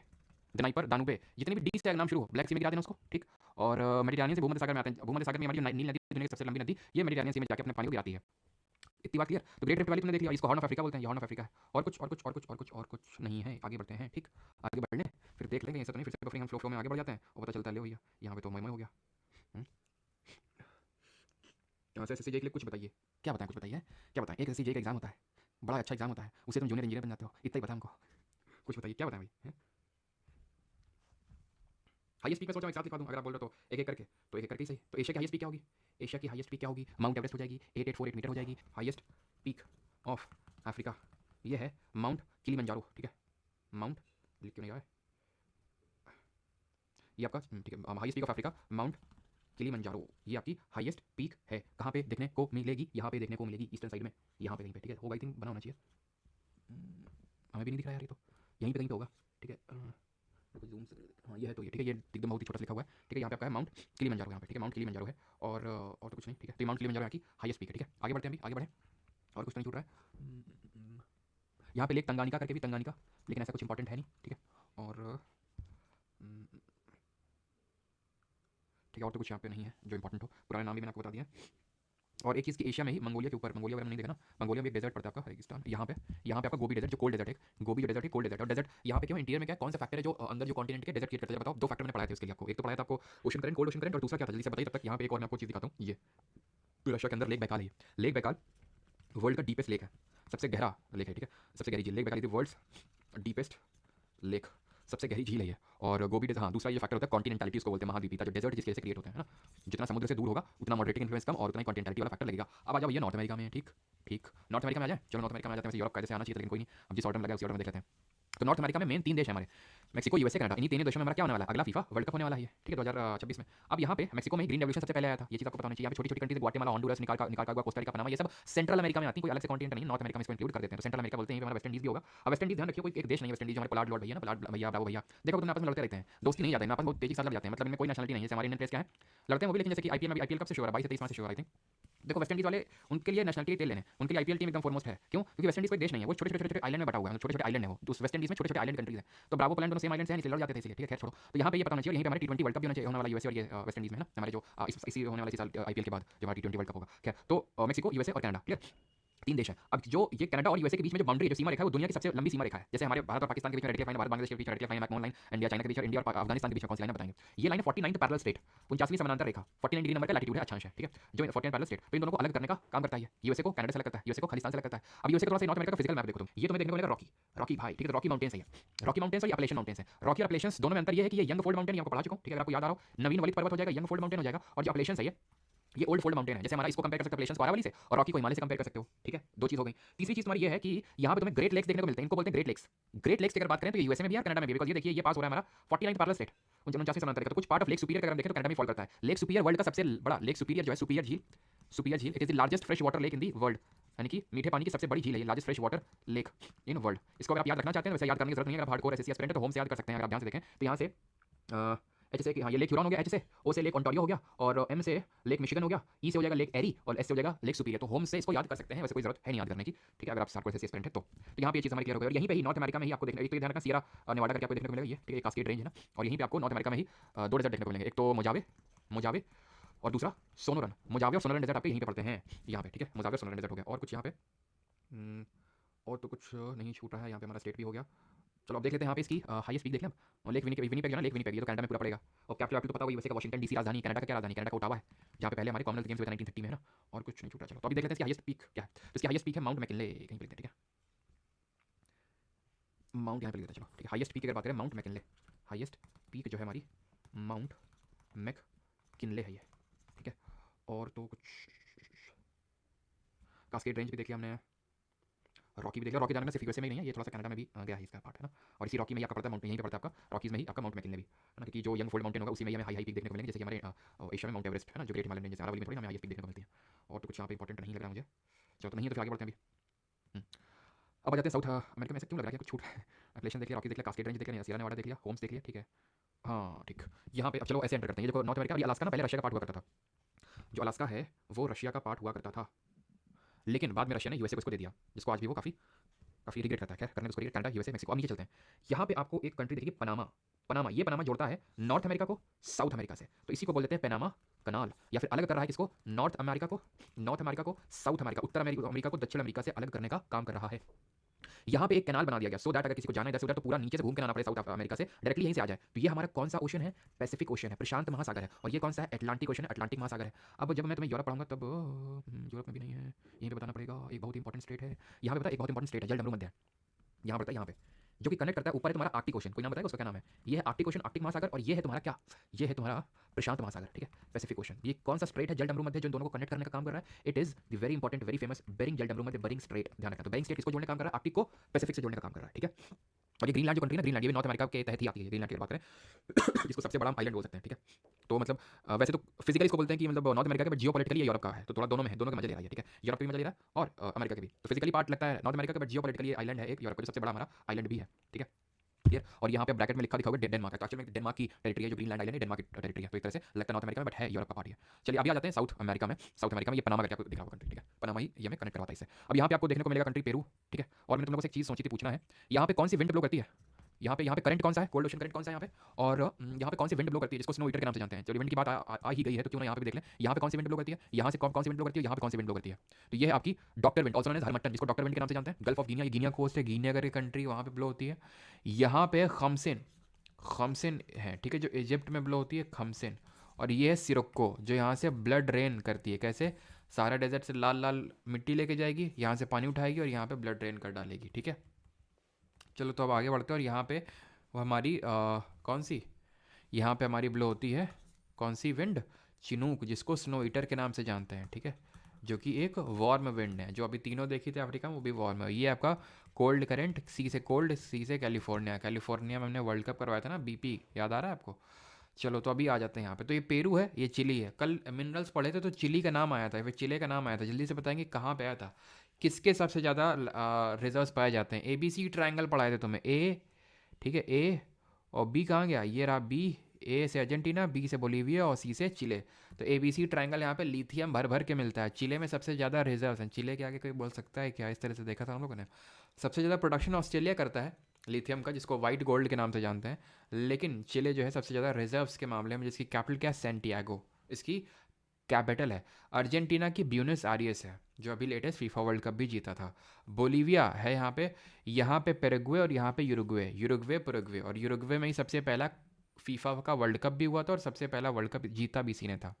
दनाइपर, दानुबे, जितने भी डी से नाम शुरू ब्लैक सी में गिरा देना उसको, ठीक। और मेडिटेरेनियन से भूमध्य सागर में आते हैं, भूमध्य सागर में हमारी नील नदी, दुनिया की सबसे लंबी नदी, ये मेडिटेरेनियन सी में जाके अपने पानी को गिराती है। इतनी बात क्लियर। तो ग्रेट रिफ्ट वैली तुमने देख लिया, इसको हॉर्न ऑफ अफ्रीका बोलते हैं, ये हॉर्न ऑफ अफ्रीका है। और कुछ और कुछ और कुछ और कुछ और कुछ नहीं है, आगे बढ़ते हैं, ठीक, आगे बढ़ने फिर देख लेंगे, ऐसा तो नहीं फिर से बफरिंग हम फ्लो में आगे बढ़ जाते हैं और पता चलता है ले भैया यहाँ पे तो मई हो गया। यहाँ से एसएससी जे के लिए कुछ बताइए, क्या बताएं, कुछ बताइए, क्या बताएं। एक एसएससी जे का एग्जाम होता है, बड़ा अच्छा एग्जाम होता है, उसे तुम जूनियर इंजीनियर बन जाते हो, इतना ही पता हमको, कुछ बताइए, क्या बताएं भाई। हाईएस्ट पीक का सोचा मैं एक साथ लिखवा दूं, अगर आप बोल रहे हो तो एक एक करके, तो एक एक करके ही सही। तो एशिया की हाईएस्ट पीक क्या होगी, एशिया की हाईएस्ट पीक क्या होगी, माउंट एवरेस्ट हो जाएगी, 8848 मीटर हो जाएगी। हाईएस्ट पीक ऑफ अफ्रीका ये है माउंट किलिमंजारो, ठीक है, माउंट लिख क्यों नहीं आया ये आपका, ठीक है, highest peak of Africa mount Kilimanjaro, ये आपकी हाईएस्ट पीक है। कहाँ पे देखने को मिलेगी, यहाँ पे देखने को मिलेगी, ईस्टर्न साइड में, यहाँ पे कहीं पे, ठीक है, होगा, आई थिंक बना होना चाहिए, हमें भी नहीं दिख रहा यार, ये तो यहीं पे कहीं पे होगा, ठीक है, जूम से, हाँ ये है, तो ये ठीक है, ये एकदम बहुत ही छोटा लिखा हुआ है, ठीक है। यहाँ पे आपका है माउंट किलिमंजारो, यहाँ पे, ठीक है, माउंट किलिमंजारो है। और तो कुछ नहीं, ठीक है, तो माउंट किलिमंजारो यहाँ की हाईएस्ट पीक है, ठीक है। आगे बढ़ते हैं, अभी आगे बढ़े, और कुछ नहीं छूट रहा है। यहाँ पे लेक तंगानिका करके भी, तंगानिका, लेकिन ऐसा कुछ इंपॉर्टेंट है नहीं, ठीक है। और ठीक है, और तो कुछ यहाँ पे नहीं है जो इंपॉर्टेंट हो, पुराने नाम भी मैंने आपको बता दिया। और एक चीज़ की एशिया में ही, मंगोलिया के ऊपर, मंगोलिया वगैरह नहीं देखा ना, मंगोलिया में एक डेजर्ट पड़ता है आपका, रेगिस्तान, यहाँ पे आपका गोबी डेजर्ट, जो कोल्ड डेजर्ट है, गोबी जो डेजर्ट है, कोल्ड डेजर्ट। और डेजर्ट यहाँ पे क्यों, इंटीरियर में क्या, कौन सा फैक्टर है जो अंदर जो कॉन्टिनेंट के डेजर्ट क्रिएट करता है, बताओ। दो फैक्टर मैंने पढ़ाए थे उसके लिए आपको, एक तो पढ़ाया था आपको ocean current, cold ocean current, और दूसरा क्या था जल्दी से बताइए, तब तक यहाँ पे एक और मैं आपको चीज़ दिखाता हूँ। ये रशिया के अंदर लेक बैकाल है, लेक बैकाल वर्ल्ड का डीपेस्ट लेक है, सबसे गहरा लेक है, ठीक है, सबसे गहरी झील, Lake Baikal is the world's deepest lake, सबसे गहरी झील है ये। और गोबी डेजर्ट, हाँ, दूसरा ये फैक्टर होता है कॉन्टिनेंटलिटी, उसको बोलते हैं महाद्वीपीयता, जो डेजर्ट जिसकी वजह से क्रिएट होते हैं ना, जितना समुद्र से दूर होगा उतना मॉडरेटिंग इन्फ्लुएंस कम और उतना ही कॉन्टिनेंटलिटी वाला फैक्टर लगेगा। अब आ जाओ ये नॉर्थ अमेरिका में, ठीक, नॉर्थ अमेरिका में आ जाए, चलो नॉर्थ अमेरिका में आ जाते हैं, वैसे यूरोप कायदे से आना चाहिए, लेकिन कोई नहीं, अब जिस ऑर्डर में लगा उसी ऑर्डर में देख लेते हैं। तो नॉर्थ अमेरिका में मेन तीन देश है हमारे, मैक्सिको, यूएसए, कनाडा, इन्हीं तीन देशों में हमारा क्या होने वाला है, अगला फीफा वर्ल्ड कप होने वाला है, ठीक है, 2026 में। अब यहाँ पे मैक्सिको में ग्रीन रेवोल्यूशन सबसे पहले आया था, ये चीज़ आपको पता होनी चाहिए। यहाँ पे छोटी छोटी countries, Guatemala, Honduras, Nicaragua, Costa Rica, Panama, ये सब सेंट्रल अमेरिका में आती है, कोई अलग से कॉन्टिनेंट नहीं, नॉर्थ अमेरिका में इसको इंक्लूड कर देते हैं, तो सेंट्रल अमेरिका बोलते हैं। हमारा वेस्ट इंडीज भी होगा। अब वेस्ट इंडीज ध्यान रखिए, कोई एक देश नहीं है वेस्ट इंडीज, हमारे पोलार्ड लॉर्ड भैया ना, पोलार्ड भैया, ब्रावो भैया, देखो तुम आपस में लड़ते रहते हैं, दोस्ती नहीं जाते हैं, आपस बहुत तेजी से लड़ जाते हैं, मतलब इनमें कोई नेशनलिटी नहीं है, हमारे इंडियन प्लेयर्स क्या है, लड़ते हैं वो भी, लेकिन जैसे कि आईपीएल में भी, आईपीएल कब से शुरू हो रहा है, 22 से 23 से शुरू हो रहा है, आई थिंक। देखो वेस्ट इंडीज वाले, उनके लिए नेशनलिटी टेल लेने, उनके लिए आईपीएल टीम एकदम फॉरमोस्ट है, क्यों, क्योंकि वेस्ट इंडीज कोई देश नहीं है, वो छोटे छोटे आइलैंड में बटा हुआ है, छोटे छोटे आइलैंड है वो, तो वेस्ट इंडीज में छोटे छोटे आइलैंड कंट्रीज है, तो ब्रावो, पोलैंड दोनों सेम आइलैंड हैं, इसलिए लड़ जाते थे, इसलिए, ठीक है, खैर छोड़ो। तो यहाँ पे ये पता होना चाहिए, यहीं पे हमारे टी20 वर्ल्ड कप भी होना चाहिए, होने वाला यूएसए और ये वेस्ट इंडीज में है ना, हमारे जो इसी होने वाले साल आईपीएल के बाद जो हमारा टी20 वर्ल्ड कप होगा, खैर। तो मैक्सिको, यूएसए और कनाडा, क्लियर, तीन देश हैं। अब जो ये कनाडा और यूएसए के बीच में जो बाउंड्री, जो सीमा रेखा है, वो दुनिया की सबसे लंबी सीमा रेखा है। जैसे हमारे भारत और पाकिस्तान के बीच में रेड लाइन, भारत बांग्लादेश के बीच में red line, McMahon line, India China के बीच, इंडिया और अफगानिस्तान के बीच में कौन सी लाइन बताएंगे। ये लाइन 49th पैरेलल स्टेट, 49वीं समानांतर रेखा, 49 डिग्री नंबर का लैटिट्यूड है, अक्षांश है, ठीक है, जो 49 पैरेलल स्टेट, तो इन दोनों को अलग करने का काम करता है। यूएसए को कनाडा से अलग करता है, यूएसए को खालिस्तान से अलग करता है। अब यूएसए का थोड़ा सा नॉर्थ अमेरिका का फिजिकल मैप देखो तुम, ये तुम्हें देखने को मिलेगा रॉकी भाई, ठीक है, रॉकी माउंटेन्स है, रॉकी माउंटेन्स और ये अपलेशन माउंटेन्स है। रॉकी और अपलेशंस दोनों में अंतर ये है कि ये यंग फोल्ड माउंटेन, आपको पढ़ा चुका हूं, ठीक है, अगर आपको याद आ रहा हो, नवीन वलित पर्वत हो जाएगा, यंग फोल्ड माउंटेन हो जाएगा, और जो अपलेशंस है ये ये ओल्ड फोल्ड माउंटेन है, जैसे हमारा इसको कंपेयर कर सकते हो प्लेशंस को अरावली से और रॉकी को हिमालय से कंपेयर कर सकते हो, ठीक है। दो चीज हो गई। तीसरी चीज तुम्हारी ये है कि यहाँ पे तुम्हें ग्रेट लेक्स देखने को मिलते हैं, इनको बोलते हैं ग्रेट लेक्स। ग्रेट लेक्स की अगर बात करें तो यूएसए में भी है, कनाडा में भी, बिकॉज ये देखिए ये पास हो रहा है हमारा 49th पैरेलल स्टेट 49 समांतर का। तो कुछ पार्ट ऑफ लेक सुपीरियर अगर हम देखें तो कनाडा में फॉल करता है। लेक सुपीरियर वर्ल्ड का सबसे बड़ा लेक सुपीरियर जो है, सुपीरियर झील, सुपीरियर झील it is the largest fresh water lake in the world, यानी कि मीठे पानी की सबसे बड़ी झील है, largest fresh water lake in world. इसको अगर आप याद रखना चाहते हैं वैसे याद करने की जरूरत नहीं है, अगर आप हार्डकोर एसएससी एस्पिरेंट है तो होम से याद कर सकते हैं। अगर आप ध्यान से देखें तो यहाँ से एच से, हाँ ये लेक ह्यूरॉन हो गया, एच से, ओ से लेक ओंटारियो हो गया, और एम से लेक मिशिगन हो गया, ई से हो जाएगा लेक एरी, और एस से हो जाएगा लेक सुपीरियर। तो होम से इसको याद कर सकते हैं, वैसे कोई जरूरत है नहीं याद करने की, ठीक है, अगर आप हार्डकोर एसएससी एस्पिरेंट है तो यहाँ पे ये चीज़ हमारी क्लियर हो गई। और यहीं पे ही नॉर्थ अमेरिका में ही आपको देखने, एक तो ध्यान रखना सियरा नेवाडा करके आपको देखने को मिलेगा, ये ठीक है, कास्केड रेंज है ना, और यहीं पे आपको नॉर्थ अमेरिका में ही दो डेजर्ट देखने को मिलेंगे, एक तो मोजावे, मोजावे, और दूसरा सोनोरन। मोजावे और सोनोरन डेजर्ट आपके यहीं पे पड़ते हैं यहाँ पे, ठीक है, मोजावे और सोनोरन डेजर्ट हो गया। और कुछ यहाँ पे और तो कुछ नहीं छूट रहा है, यहाँ पे हमारा स्टेट भी हो गया। चलो अब देख लेते हैं यहाँ पे इसकी हाईएस्ट पीक देख लें हम। लेक विनीपेग जो है ना, लेक विनीपेग, ये तो कनाडा में पूरा पड़ेगा। और कैपिटल तो पता होगी वैसे का वाशिंगटन डीसी राजधानी, कनाडा का क्या राजधानी, कनाडा का ओटावा है, जहाँ पे पहले हमारे कॉमनवेल्थ गेम्स हुए थे 1930 में, है ना। और कुछ नहीं छूटा। चलो तो अभी देख लेते हैं इसकी हाईएस्ट पीक क्या है। तो इसकी हाईएस्ट पीक है माउंट मैकिनले, कहीं पे लिखते हैं, ठीक है, माउंट यहाँ पे लिखते हैं। चलो ठीक है, हाईएस्ट पीक की अगर बात करें माउंट मैकिनले, हाईएस्ट पीक जो है हमारी माउंट मैकिनले है ये, ठीक है। और तो कुछ कास्केड रेंज भी देख लिया हमने, रॉकी भी देख लिया। रॉकी जानना सिर्फ यूएसए में ही नहीं है, ये थोड़ा सा कनाडा में भी गया है इसका पार्ट, है ना। और इसी रॉकी में ही आपका पड़ता है माउंट, यहीं पे पड़ता है आपका रॉकीज में ही आपका माउंट मैकिनले भी, है ना, क्योंकि जो यंग फोल्ड माउंटेन होगा उसी में हमें हाई हाई पीक देखने को मिलेंगे, जैसे कि हमारे एशिया में माउंट एवरेस्ट है ना, जो ग्रेट हिमालयन रेंज है, अरावली में थोड़ी हमें हाई पीक देखने को मिलती है। और तो कुछ यहाँ पे इंपॉर्टेंट नहीं लग रहा मुझे, चलो तो नहीं है तो फिर आगे बढ़ते हैं अभी। अब आ जाते हैं साउथ अमेरिका में। ऐसे क्यों लग रहा है कुछ छूट है। एप्लेशन देख लिया, रॉकी देख लिया, कास्केड रेंज देख लिया, सियरा नेवाडा देख लिया, होम्स देख लिया, ठीक है। हाँ ठीक, यहाँ पे अब चलो ऐसे एंटर करते हैं। ये देखो नॉर्थ अमेरिका, ये अलास्का ना पहले रशिया का पार्ट हुआ करता था, जो अलास्का है वो रशिया का पार्ट हुआ करता था, लेकिन बाद में रशिया ने यूएसए को इसको दे दिया, जिसको आज भी वो काफ़ी रिग्रेट करता है। खैर करने उसको कनाडा, यूएसए, मेक्सिको। अब नीचे चलते हैं, यहाँ पे आपको एक कंट्री देखिए, पनामा। पनामा, ये पनामा जोड़ता है नॉर्थ अमेरिका को साउथ अमेरिका से, तो इसी को बोल देते हैं पनामा कनाल, या फिर अलग कर रहा है किसको, नॉर्थ अमेरिका को साउथ अमेरिका, उत्तर अमेरिका को दक्षिण अमेरिका से अलग करने का काम कर रहा है। यहाँ पे एक कैनाल बना दिया गया, सो दैट अगर किसी को जाना है इधर से उधर तो पूरा नीचे से घूम के आना पड़े साउथ अमेरिका से, डायरेक्टली यहीं से आ जाए। तो ये हमारा कौन सा ओशन है, पैसिफिक ओशन है, प्रशांत महासागर है। और ये कौन सा है, अटलांटिक ओशन है, अटलांटिक महासागर है। अब जब मैं तुम्हें यूरोप पढ़ाऊंगा तब यूरोप में भी नहीं है, यहीं पे बताना पड़ेगा। एक बहुत इंपॉर्टेंट स्टेट है यहाँ पे, पता है एक बहुत इंपॉर्टेंट स्टेट है, जलडमरू मध्य, यहाँ पड़ता है, यहाँ पे जो कि कनेक्ट करता है। ऊपर है तुम्हारा आर्कटिक ओशन, कोई नाम बताएगा उसका क्या नाम है, ये है आर्कटिक ओशन, आर्कटिक महासागर। और ये है तुम्हारा क्या, ये है तुम्हारा प्रशांत महासागर, ठीक है, पैसिफिक ओशन। ये कौन सा स्ट्रेट है, जलडमरू मध्य, जो दोनों को कनेक्ट करने का काम कर रहा है। It is the very important, very famous Bering जलडमरू मध्य, बेरिंग स्ट्रेट, ध्यान रखना। तो बेरिंग स्ट्रेट इसको जोड़ने का काम कर रहा है, आर्कटिक को पैसिफिक से जोड़ने का काम कर रहा है, ठीक है। और ये ग्रीनलैंड जो कंट्री है, ग्रीनलैंड ये भी नॉर्थ अमेरिका के तहत ही आती है, ग्रीनलैंड की बात करें जिसको सबसे बड़ा हम आइलैंड बोल सकते हैं, ठीक है। तो मतलब वैसे तो फिजिकली इसको बोलते हैं कि मतलब नॉर्थ अमेरिका के, बट जियोपॉलिटिकली ये यूरोप का है, तो थोड़ा दोनों में है, दोनों के मजे ले रहा है, ठीक है। यूरोप के भी मजे ले रहा है और अमेरिका के भी। तो फिजिकली पार्ट लगता है नॉर्थ अमेरिका का, बट जियोपॉलिटिकली आइलैंड है एक, यूरोप का जो सबसे बड़ा हमारा आइलैंड भी है, ठीक है, क्लियर। और यहाँ पे ब्रैकेट में लिखा दिखा होगा डेनमार्क है, तो एक्चुअली में डेनमार्क की टेरिटरी है, जो ग्रीनलैंड आइलैंड है डेनमार्क की टेरिटरी है, तो एक तरह से लगता है नॉर्थ अमेरिका में, बट है यूरोप का पार्ट है। चलिए अभी आ जाते हैं साउथ अमेरिका में। साउथ अमेरिका में ये पनामा करके आपको दिख रहा होगा कंट्री, ठीक है, पनामा ही ये हमें कनेक्ट करवाता है इससे। अब यहाँ पे आपको देखने को मिलेगा कंट्री पेरू, ठीक है। और मैंने तुम लोगों से एक चीज़ सोची थी पूछना है, यहाँ पे कौन सी विंड ब्लो करती है, यहाँ पे करंट कौन सा है, कोल्ड ओशन करंट कौन सा है यहाँ पे, और यहाँ पे कौन सी विंड ब्लो करती है, जिसको स्नो ईटर के नाम से जानते हैं। चलो विंड की बात आ ही गई है तो क्यों ना यहाँ पे भी देख लें, यहाँ पे कौन सी विंड ब्लो करती है, यहाँ से कौन सी विंड ब्लो करती है, यहाँ पे कौन सी विंड ब्लो करती है। तो ये है आपकी doctor wind, also known as harmattan, जिसको डॉक्टर विंड के नाम से जानते हैं। गल्फ ऑफ गिनिया, ये गिनिया कोस्ट है, गिनिया करके कंट्री, वहाँ पे ब्लो होती है। यहाँ पे खमसिन है, ठीक है, जो इजिप्ट में ब्लो होती है, खमसिन। और ये है सिरोक्को, जो यहाँ से ब्लड रेन करती है, कैसे, सारा डेजर्ट से लाल लाल मिट्टी लेके जाएगी, यहाँ से पानी उठाएगी और यहाँ पे ब्लड रेन कर डालेगी, ठीक है। चलो तो अब आगे बढ़ते हैं। और यहाँ पे वो हमारी कौन सी, यहाँ पे हमारी ब्लो होती है कौन सी विंड, चिनूक, जिसको स्नो ईटर के नाम से जानते हैं, ठीक है, जो कि एक वार्म विंड है। जो अभी तीनों देखी थी अफ्रीका में, वो भी वार्म है। ये आपका कोल्ड करंट, सी से कोल्ड, सी से कैलिफोर्निया में हमने वर्ल्ड कप करवाया था ना, बीपी, याद आ रहा है आपको। चलो तो अभी आ जाते हैं यहाँ पे। तो ये पेरू है, ये चिली है। कल मिनरल्स पढ़े थे तो चिली का नाम आया था, फिर चिले का नाम आया था। जल्दी से बताएंगे कहाँ पे आया था, किसके सबसे ज़्यादा रिजर्व्स पाए जाते हैं। ABC ट्रायंगल पढ़ाए थे तुम्हें, ए, ठीक है, ए और बी कहाँ गया, ये रहा बी। ए से अर्जेंटीना, बी से बोलीविया और सी से चिले। तो ABC ट्रायंगल यहाँ पे लिथियम भर भर के मिलता है। चिले में सबसे ज़्यादा रिजर्व्स हैं। चिले के आगे कोई बोल सकता है क्या, इस तरह से देखा था हम लोगों ने। सबसे ज़्यादा प्रोडक्शन ऑस्ट्रेलिया करता है लिथियम का, जिसको वाइट गोल्ड के नाम से जानते हैं। लेकिन चिले जो है सबसे ज़्यादा रिजर्व्स के मामले में, जिसकी कैपिटल क्या है, सैंटियागो इसकी कैपिटल है। अर्जेंटीना की ब्यूनस आयर्स है, जो अभी लेटेस्ट फीफा वर्ल्ड कप भी जीता था। बोलीविया है यहाँ पे पेरेग्वे, और यहाँ पे यूरुग्वे पेरेग्वे। और यूरुग्वे में ही सबसे पहला फीफा का वर्ल्ड कप भी हुआ था, और सबसे पहला वर्ल्ड कप जीता भी इसी ने था।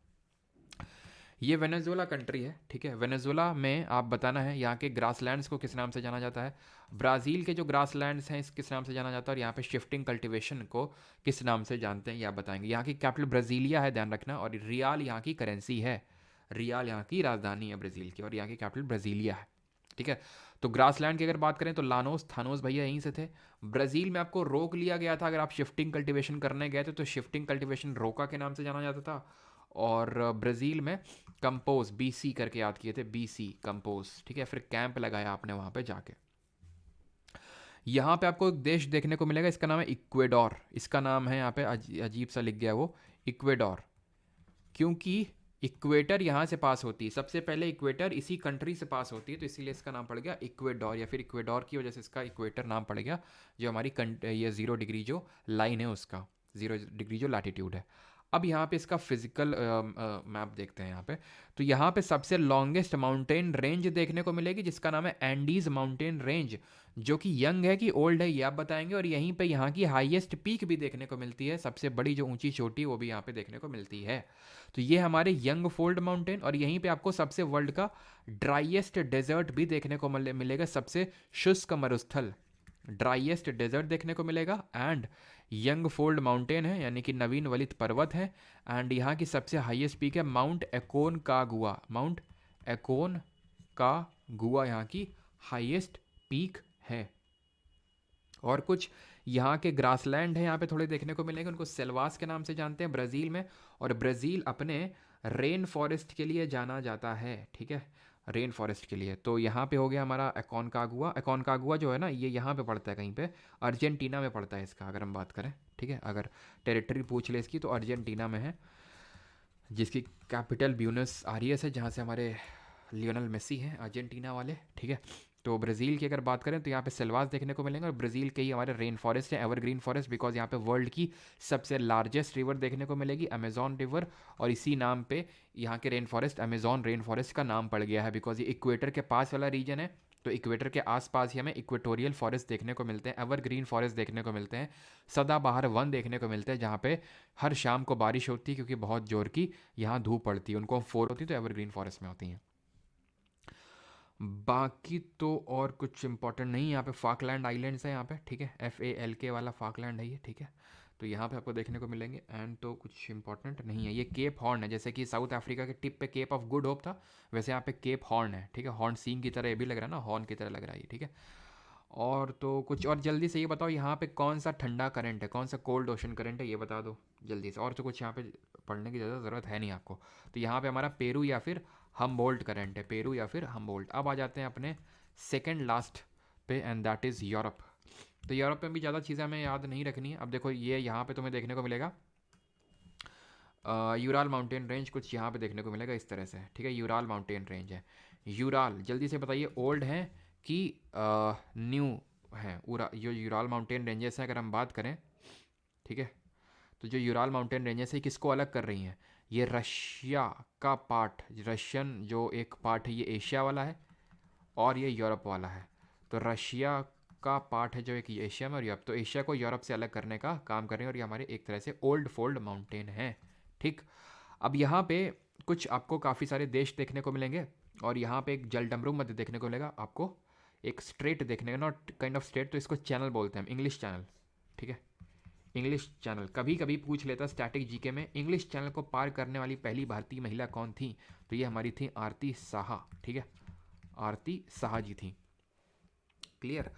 ये वेनेजुएला कंट्री है, ठीक है। वेनेजुएला में आप बताना है यहाँ के ग्रासलैंड्स को किस नाम से जाना जाता है। ब्राज़ील के जो ग्रासलैंड्स हैं इस किस नाम से जाना जाता है, और यहाँ पे शिफ्टिंग कल्टीवेशन को किस नाम से जानते हैं ये आप बताएंगे। यहाँ की कैपिटल ब्राज़ीलिया है, ध्यान रखना। और रियाल यहाँ की करेंसी है, रियल यहाँ की राजधानी है ब्राज़ील की, और यहाँ की कैपिटल ब्राज़ीलिया है, ठीक है। तो ग्रासलैंड की अगर बात करें तो लानोस थानोस भैया यहीं से थे। ब्राज़ील में आपको रोक लिया गया था अगर आप शिफ्टिंग कल्टीवेशन करने गए थे, तो शिफ्टिंग कल्टीवेशन रोका के नाम से जाना जाता था। और ब्राज़ील में कंपोज बीसी करके याद किए थे, बीसी कंपोज, ठीक है। फिर कैंप लगाया आपने वहाँ पे जाके। यहाँ पे आपको एक देश देखने को मिलेगा, इसका नाम है इक्वेडोर। इसका नाम है यहाँ पे अजीब सा लिख गया वो, इक्वेडोर, क्योंकि इक्वेटर यहाँ से पास होती है, सबसे पहले इक्वेटर इसी कंट्री से पास होती है, तो इसीलिए इसका नाम पड़ गया इक्वेडोर, या फिर इक्वेडोर की वजह से इसका इक्वेटर नाम पड़ गया। जो हमारी ये 0 डिग्री जो लाइन है उसका, 0 डिग्री जो लैटिट्यूड है। अब यहाँ पे इसका फिजिकल मैप देखते हैं यहाँ पे। तो यहाँ पे सबसे लॉन्गेस्ट माउंटेन रेंज देखने को मिलेगी जिसका नाम है एंडीज माउंटेन रेंज, जो कि यंग है कि ओल्ड है ये आप बताएंगे। और यहीं पे यहाँ की हाईएस्ट पीक भी देखने को मिलती है, सबसे बड़ी जो ऊंची चोटी वो भी यहाँ पे देखने को मिलती है। तो ये हमारे यंग फोल्ड माउंटेन, और यहीं पे आपको सबसे वर्ल्ड का ड्राइएस्ट डेजर्ट भी देखने को मिलेगा, सबसे शुष्क मरुस्थल, ड्राइएस्ट डेजर्ट देखने को मिलेगा। एंड यंग फोल्ड माउंटेन है, यानी कि नवीन वलित पर्वत है। एंड यहाँ की सबसे हाईएस्ट पीक है माउंट एकोन का गुआ, माउंट एकोन का गुआ यहाँ की हाईएस्ट पीक है। और कुछ यहाँ के ग्रासलैंड है यहाँ पे थोड़े देखने को मिलेंगे, उनको सेल्वास के नाम से जानते हैं ब्राज़ील में। और ब्राज़ील अपने रेन फॉरेस्ट के लिए जाना जाता है, ठीक है, रेन फॉरेस्ट के लिए। तो यहाँ पे हो गया हमारा एकोनकागुआ। एकोनकागुआ जो है ना, ये यहाँ पे पड़ता है कहीं पे, अर्जेंटीना में पड़ता है इसका, अगर हम बात करें, ठीक है। अगर टेरिटरी पूछ ले इसकी तो अर्जेंटीना में है, जिसकी कैपिटल ब्यूनस आयर्स है, जहाँ से हमारे लियोनल मेसी हैं अर्जेंटीना वाले, ठीक है। तो ब्राज़ील की अगर बात करें तो यहाँ पे सेल्वास देखने को मिलेंगे, और ब्राज़ील के ही हमारे रेन फॉरेस्ट है, एवरग्रीन फॉरेस्ट, बिकॉज यहाँ पे वर्ल्ड की सबसे लार्जेस्ट रिवर देखने को मिलेगी, अमेजॉन रिवर। और इसी नाम पे यहाँ के rain forest Amazon rain forest का नाम पड़ गया है, बिकॉज ये इक्वेटर के पास वाला रीजन है। तो इक्वेटर के आसपास ही हमें इक्वेटोरियल फॉरेस्ट देखने को मिलते हैं, एवरग्रीन फॉरेस्ट देखने को मिलते हैं, सदाबहार वन देखने को मिलते हैं, जहाँ पे हर शाम को बारिश होती है क्योंकि बहुत जोर की यहाँ धूप पड़ती है, उनको फोर होती है तो एवरग्रीन फॉरेस्ट में होती हैं। बाकी तो और कुछ इंपॉर्टेंट नहीं है। यहाँ पे फाकलैंड आइलैंड्स है यहाँ पे, ठीक है, FALK वाला फाकलैंड है ये, ठीक है। तो यहाँ पे आपको देखने को मिलेंगे। एंड तो कुछ इंपॉर्टेंट नहीं है। ये केप हॉर्न है, जैसे कि साउथ अफ्रीका के टिप पे केप ऑफ गुड होप था, वैसे यहाँ पे केप हॉर्न है, ठीक है। हॉर्न सींग की तरह ये भी लग रहा है ना, हॉर्न की तरह लग रहा है ये, ठीक है। और तो कुछ और जल्दी से ये बताओ, यहाँ पे कौन सा ठंडा करंट है, कौन सा कोल्ड ओशन करंट है, ये बता दो जल्दी से। और तो कुछ यहाँ पे पढ़ने की ज़्यादा ज़रूरत है नहीं आपको। तो यहाँ पे हमारा पेरू या फिर हमबोल्ट करंट है, पेरू या फिर हमबोल्ट। अब आ जाते हैं अपने सेकेंड लास्ट पे, एंड दैट इज़ यूरोप। तो यूरोप में भी ज़्यादा चीज़ें हमें याद नहीं रखनी है। अब देखो ये यहाँ पे तुम्हें देखने को मिलेगा यूराल माउंटेन रेंज, कुछ यहाँ पे देखने को मिलेगा इस तरह से, ठीक है। यूराल माउंटेन रेंज है। यूराल जल्दी से बताइए ओल्ड है कि न्यू है। जो यूराल माउंटेन रेंजेस हैं अगर हम बात करें, ठीक है, तो जो यूराल माउंटेन रेंजेस है किसको अलग कर रही हैं, ये रशिया का पार्ट, रशियन जो एक पार्ट है ये एशिया वाला है, और ये यूरोप वाला है। तो रशिया का पार्ट है जो एक एशिया में और यूरोप, तो एशिया को यूरोप से अलग करने का काम कर रहे हैं, और ये हमारे एक तरह से ओल्ड फोल्ड माउंटेन है, ठीक। अब यहाँ पे कुछ आपको काफ़ी सारे देश देखने को मिलेंगे, और यहाँ पे एक जलडमरू मध्य देखने को मिलेगा आपको, एक स्ट्रेट देखने का, नॉट काइंड ऑफ स्ट्रेट, तो इसको चैनल बोलते हैं हम, इंग्लिश चैनल, ठीक है। इंग्लिश चैनल कभी कभी पूछ लेता स्टैटिक जीके में, इंग्लिश चैनल को पार करने वाली पहली भारतीय महिला कौन थी, तो ये हमारी थी आरती साहा, ठीक है, आरती साहा जी थी, क्लियर।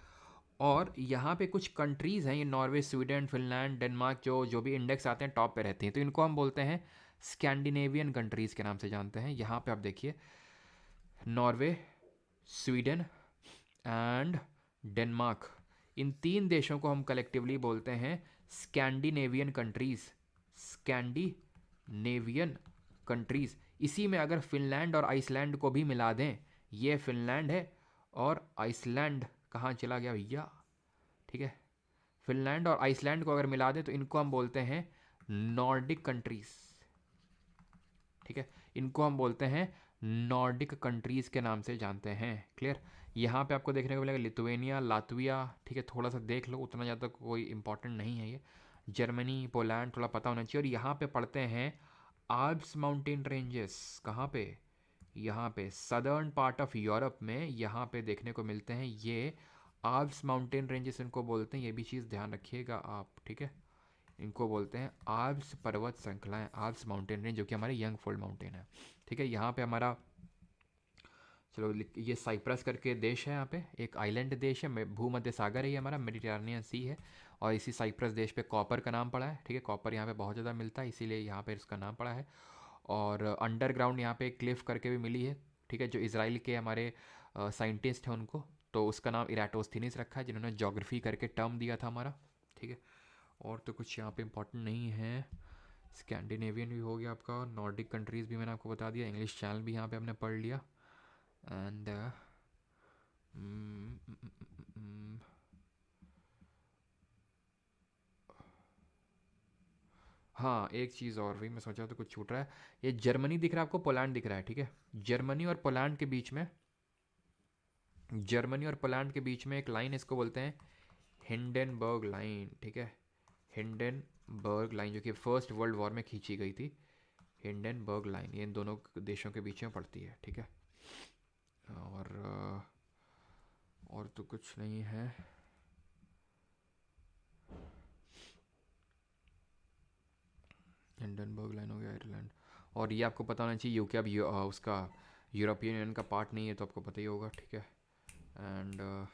और यहाँ पे कुछ कंट्रीज़ हैं, ये नॉर्वे, स्वीडन, फिनलैंड, डेनमार्क, जो भी इंडेक्स आते हैं टॉप पे रहती हैं, तो इनको हम बोलते हैं स्कैंडिनेवियन कंट्रीज़ के नाम से जानते हैं। यहाँ पे आप देखिए नॉर्वे, स्वीडन एंड डेनमार्क, इन 3 देशों को हम कलेक्टिवली बोलते हैं स्कैंडिनेवियन कंट्रीज़, स्कैंडिनेवियन कंट्रीज़। इसी में अगर फिनलैंड और आइसलैंड को भी मिला दें, ये फिनलैंड है और आइसलैंड कहाँ चला गया भैया, ठीक है, फिनलैंड और आइसलैंड को अगर मिला दें तो इनको हम बोलते हैं नॉर्डिक कंट्रीज़, ठीक है, इनको हम बोलते हैं नॉर्डिक कंट्रीज़ के नाम से जानते हैं, क्लियर। यहाँ पे आपको देखने को मिलेगा लिथुएनिया, लातविया, ठीक है, थोड़ा सा देख लो, उतना ज़्यादा कोई इंपॉर्टेंट नहीं है ये। जर्मनी, पोलैंड थोड़ा पता होना चाहिए। और यहाँ पे पढ़ते हैं आल्प्स माउंटेन रेंजेस, कहाँ पे, यहाँ पे सदर्न पार्ट ऑफ यूरोप में यहाँ पे देखने को मिलते हैं ये आल्प्स माउंटेन रेंजेस, इनको बोलते हैं, ये भी चीज़ ध्यान रखिएगा आप, ठीक है, इनको बोलते हैं आल्प्स पर्वत श्रृंखलाएं, आल्प्स माउंटेन रेंज, जो कि हमारे यंग फोल्ड माउंटेन है। ठीक है, यहाँ पे हमारा, चलो ये साइप्रस करके देश है, यहाँ पे एक आइलैंड देश है, भूमध्य सागर है, ये हमारा मेडिटेरेनियन सी है। और इसी साइप्रस देश पे कॉपर का नाम पड़ा है। ठीक है, कॉपर यहाँ पे बहुत ज़्यादा मिलता है, इसीलिए यहाँ पे इसका नाम पड़ा है। और अंडरग्राउंड यहाँ पे क्लिफ करके भी मिली है। ठीक है, जो इसराइल के हमारे साइंटिस्ट हैं उनको, तो उसका नाम इराटोस्थीनिस रखा है, जिन्होंने जोग्राफी करके टर्म दिया था हमारा। ठीक है, और तो कुछ यहाँ पे इंपॉर्टेंट नहीं है। स्कैंडिनेवियन भी हो गया आपका, नॉर्डिक कंट्रीज़ भी मैंने आपको बता दिया, इंग्लिश चैनल भी यहाँ पे हमने पढ़ लिया। एंड हाँ, एक चीज़ और भी मैं सोचा तो कुछ छूट रहा है। ये जर्मनी दिख रहा है आपको, पोलैंड दिख रहा है। ठीक है, जर्मनी और पोलैंड के बीच में, जर्मनी और पोलैंड के बीच में एक लाइन, इसको बोलते हैं हिंडनबर्ग लाइन। ठीक है, हिंडनबर्ग लाइन, जो कि फर्स्ट वर्ल्ड वॉर में खींची गई थी। हिंडनबर्ग लाइन ये इन दोनों देशों के बीच में पड़ती है। ठीक है, और तो कुछ नहीं है। हिंडनबर्ग लाइन हो गया, आयरलैंड। और ये आपको पता होना चाहिए, यूके अब उसका यूरोपियन यूनियन का पार्ट नहीं है, तो आपको पता ही होगा। ठीक है, एंड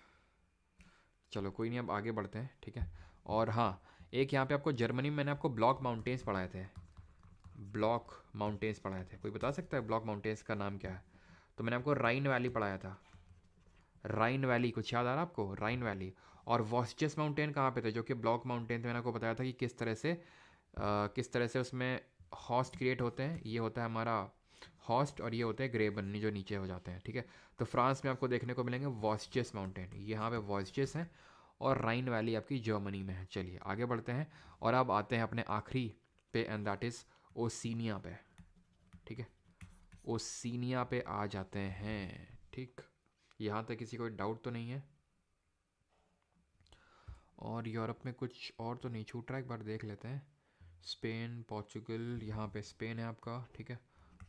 चलो कोई नहीं, अब आगे बढ़ते हैं। ठीक है, और हाँ, एक यहाँ पे आपको जर्मनी में मैंने आपको ब्लॉक माउंटेन्स पढ़ाए थे, ब्लॉक माउंटेन्स पढ़ाए थे। कोई बता सकता है ब्लॉक माउंटेन्स का नाम क्या है? तो मैंने आपको राइन वैली पढ़ाया था, राइन वैली, कुछ याद आ रहा है आपको? राइन वैली। और वॉस्चेस माउंटेन कहाँ पे थे, जो कि ब्लॉक माउंटेन थे। मैंने आपको बताया था कि किस तरह से उसमें हॉस्ट क्रिएट होते हैं। ये होता है हमारा हॉस्ट, और ये होते हैं ग्रेबन जो नीचे हो जाते हैं। ठीक है, तो फ्रांस में आपको देखने को मिलेंगे वॉस्चेस माउंटेन, यहाँ पे वॉस्चेस हैं। और राइन वैली आपकी जर्मनी में है। चलिए आगे बढ़ते हैं, और अब आते हैं अपने आखिरी पे, एंड दैट इज़ ओसीनिया पे। ठीक है, ओसीनिया पे आ जाते हैं। ठीक, यहाँ तक किसी को डाउट तो नहीं है? और यूरोप में कुछ और तो नहीं छूट रहा, एक बार देख लेते हैं। स्पेन, पोर्चुगल, यहाँ पे स्पेन है आपका। ठीक है,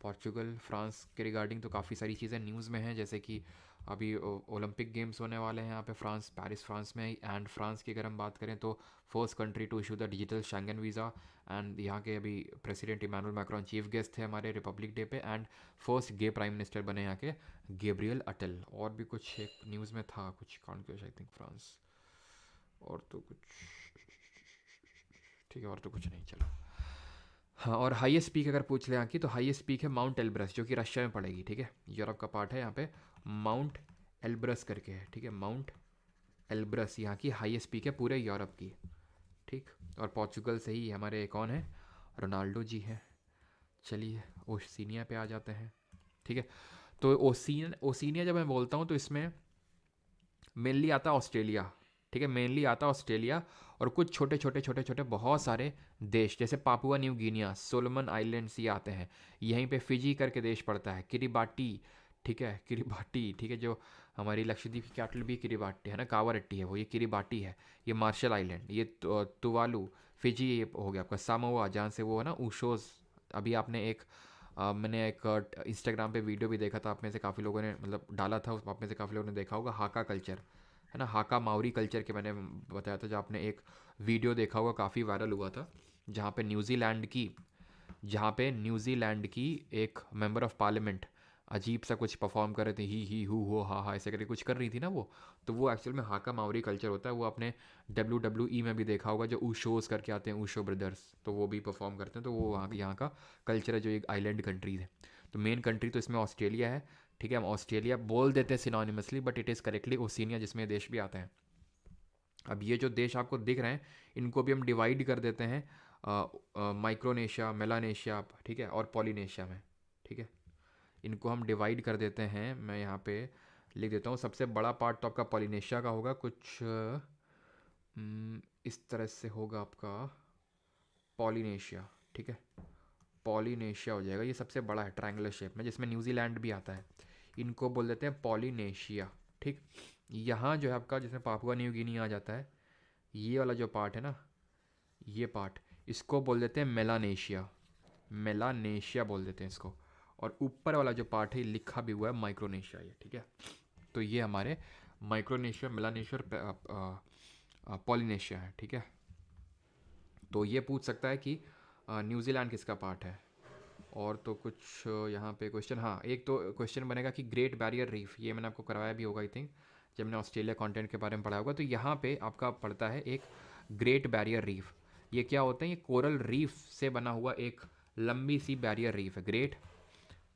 पोर्चुगल, फ्रांस के रिगार्डिंग तो काफ़ी सारी चीज़ें न्यूज़ में हैं, जैसे कि अभी ओलंपिक गेम्स होने वाले हैं यहाँ पे फ्रांस, पेरिस फ्रांस में। एंड फ्रांस की अगर हम बात करें तो first country to issue the digital Schengen visa. And यहाँ के अभी president Emmanuel Macron chief guest थे हमारे रिपब्लिक डे पे। And first gay prime minister बने यहाँ के गैब्रियल अटल। और भी कुछ एक न्यूज़ में था, कुछ कॉन्क्लेव आई थिंक फ्रांस। और तो कुछ, ठीक है, और तो कुछ नहीं, चलो। हाँ, और हाईएस्ट पीक अगर पूछ ले यहाँ की, तो हाईएस्ट पीक है माउंट एल्ब्रस, जो कि रशिया में पड़ेगी। ठीक है, यूरोप का पार्ट है यहाँ पे, माउंट एल्ब्रस करके है। ठीक है, माउंट एल्ब्रस यहाँ की हाईएस्ट पीक है पूरे यूरोप की। ठीक, और पोर्चुगल से ही हमारे कौन है, रोनाल्डो जी हैं। चलिए ओशिनिया पे आ जाते हैं। ठीक है, तो ओशिनिया जब मैं बोलता हूँ तो इसमें मेनली आता है ऑस्ट्रेलिया। ठीक है, मेनली आता है ऑस्ट्रेलिया, और कुछ छोटे छोटे छोटे छोटे बहुत सारे देश, जैसे Papua new Guinea, Solomon islands, ये आते हैं। यहीं पे फिजी करके देश पड़ता है, किरिबाटी। ठीक है, किरिबाटी। ठीक है, जो हमारी लक्षद्वीप की कैपिटल भी किरिबाटी है ना, कावारट्टी है वो, ये किरिबाटी है। ये मार्शल आइलैंड, ये तुवालू, फिजी, ये हो गया आपका सामोआ, जहाँ से वो है ना ऊशोज। अभी आपने एक मैंने एक इंस्टाग्राम पे वीडियो भी देखा था, आप में से काफ़ी लोगों ने मतलब डाला था, उस आप में से काफ़ी लोगों ने देखा होगा, हाका कल्चर है ना, हाका माउरी कल्चर के मैंने बताया था, जो आपने एक वीडियो देखा होगा, काफ़ी वायरल हुआ था, जहाँ पे न्यूजीलैंड की एक मेंबर ऑफ पार्लियामेंट अजीब सा कुछ परफॉर्म कर रहे थे, ही हु हो हा हा ऐसे करके कुछ कर रही थी ना वो। तो वो एक्चुअल में हाका माउरी कल्चर होता है। वो आपने WWE में भी देखा होगा, जो ऊशोज करके आते हैं, ऊशो ब्रदर्स, तो वो भी परफॉर्म करते हैं। तो वो वहाँ यहाँ का कल्चर है, जो एक आइलैंड कंट्रीज है। तो मेन कंट्री तो इसमें ऑस्ट्रेलिया है। ठीक है, हम ऑस्ट्रेलिया बोल देते हैं synonymously, but it is correctly Oceania, जिसमें देश भी आता है। अब ये जो देश आपको दिख रहे हैं, इनको भी हम डिवाइड कर देते हैं माइक्रोनेशिया, मेलानेशिया, ठीक है, और पॉलिनेशिया में। ठीक है, इनको हम डिवाइड कर देते हैं। मैं यहाँ पे लिख देता हूँ, सबसे बड़ा पार्ट तो आपका पॉलिनेशिया का होगा, कुछ इस तरह से होगा आपका पॉलिनेशिया। ठीक है, पॉलिनेशिया हो जाएगा, ये सबसे बड़ा है ट्रायंगुलर शेप में, जिसमें न्यूजीलैंड भी आता है। इनको बोल देते हैं पॉलिनेशिया। ठीक, यहाँ जो है आपका, जिसमें पापुआ न्यू गिनी आ जाता है, ये वाला जो पार्ट है ना, ये पार्ट, इसको बोल देते हैं मेलानेशिया। मेलानेशिया बोल देते हैं इसको। और ऊपर वाला जो पार्ट है, लिखा भी हुआ है माइक्रोनेशिया, ये। ठीक है, तो ये हमारे माइक्रोनेशिया, मेलानेशिया और पॉलिनेशिया है। ठीक है, तो ये पूछ सकता है कि न्यूजीलैंड किसका पार्ट है। और तो कुछ यहाँ पे क्वेश्चन, हाँ एक तो क्वेश्चन बनेगा कि ग्रेट बैरियर रीफ, ये मैंने आपको करवाया भी होगा आई थिंक, जब मैंने ऑस्ट्रेलिया कंटेंट के बारे में पढ़ा होगा। तो यहाँ पे आपका पड़ता है एक ग्रेट बैरियर रीफ। ये क्या होता है? ये कोरल रीफ से बना हुआ एक लंबी सी बैरियर रीफ है। ग्रेट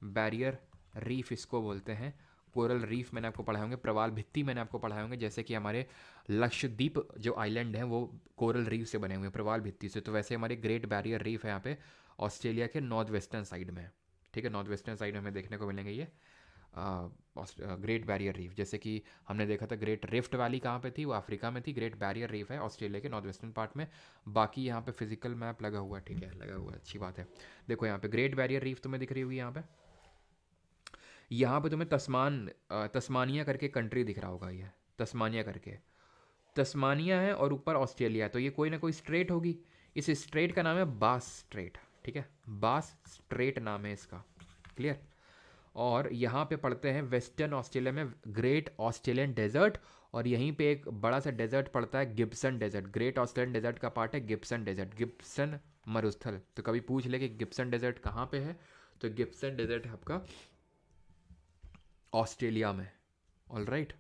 बैरियर रीफ इसको बोलते हैं। कोरल रीफ मैंने आपको पढ़ाए होंगे, प्रवाल भित्ति मैंने आपको पढ़ाए होंगे, जैसे कि हमारे लक्षद्वीप जो आइलैंड हैं वो कोरल रीफ से बने हुए हैं, प्रवाल भित्ति से। तो वैसे हमारे ग्रेट बैरियर रीफ है यहाँ पे ऑस्ट्रेलिया के नॉर्थ वेस्टर्न साइड में, ठीक है। नॉर्थ वेस्टर्न साइड में हमें देखने को मिलेंगे ये ग्रेट बैरियर रीफ। जैसे कि हमने देखा था ग्रेट रिफ्ट वैली कहाँ पे थी, वो अफ्रीका में थी। ग्रेट बैरियर रीफ है ऑस्ट्रेलिया के नॉर्थ वेस्टर्न पार्ट में। बाकी यहाँ पे फिजिकल मैप लगा हुआ है, ठीक है, लगा हुआ है, अच्छी बात है। देखो यहाँ पे ग्रेट बैरियर रीफ तुम्हें दिख रही होगी यहाँ पे तुम्हें तस्मानिया करके कंट्री दिख रहा होगा, ये तस्मानिया करके, तस्मानिया है और ऊपर ऑस्ट्रेलिया है। तो ये कोई ना कोई स्ट्रेट होगी। इस स्ट्रेट का नाम है बास स्ट्रेट, ठीक है, बास स्ट्रेट नाम है इसका, क्लियर। और यहाँ पे पढ़ते हैं वेस्टर्न ऑस्ट्रेलिया में ग्रेट ऑस्ट्रेलियन डेजर्ट, और यहीं पे एक बड़ा सा डेजर्ट पड़ता है Gibson Desert. Great Australian Desert का पार्ट है गिब्सन डेजर्ट, गिब्सन मरुस्थल। तो कभी पूछ ले कि गिब्सन डेजर्ट कहाँ पे है, तो गिब्सन डेजर्ट है आपका ऑस्ट्रेलिया में, ऑल राइट।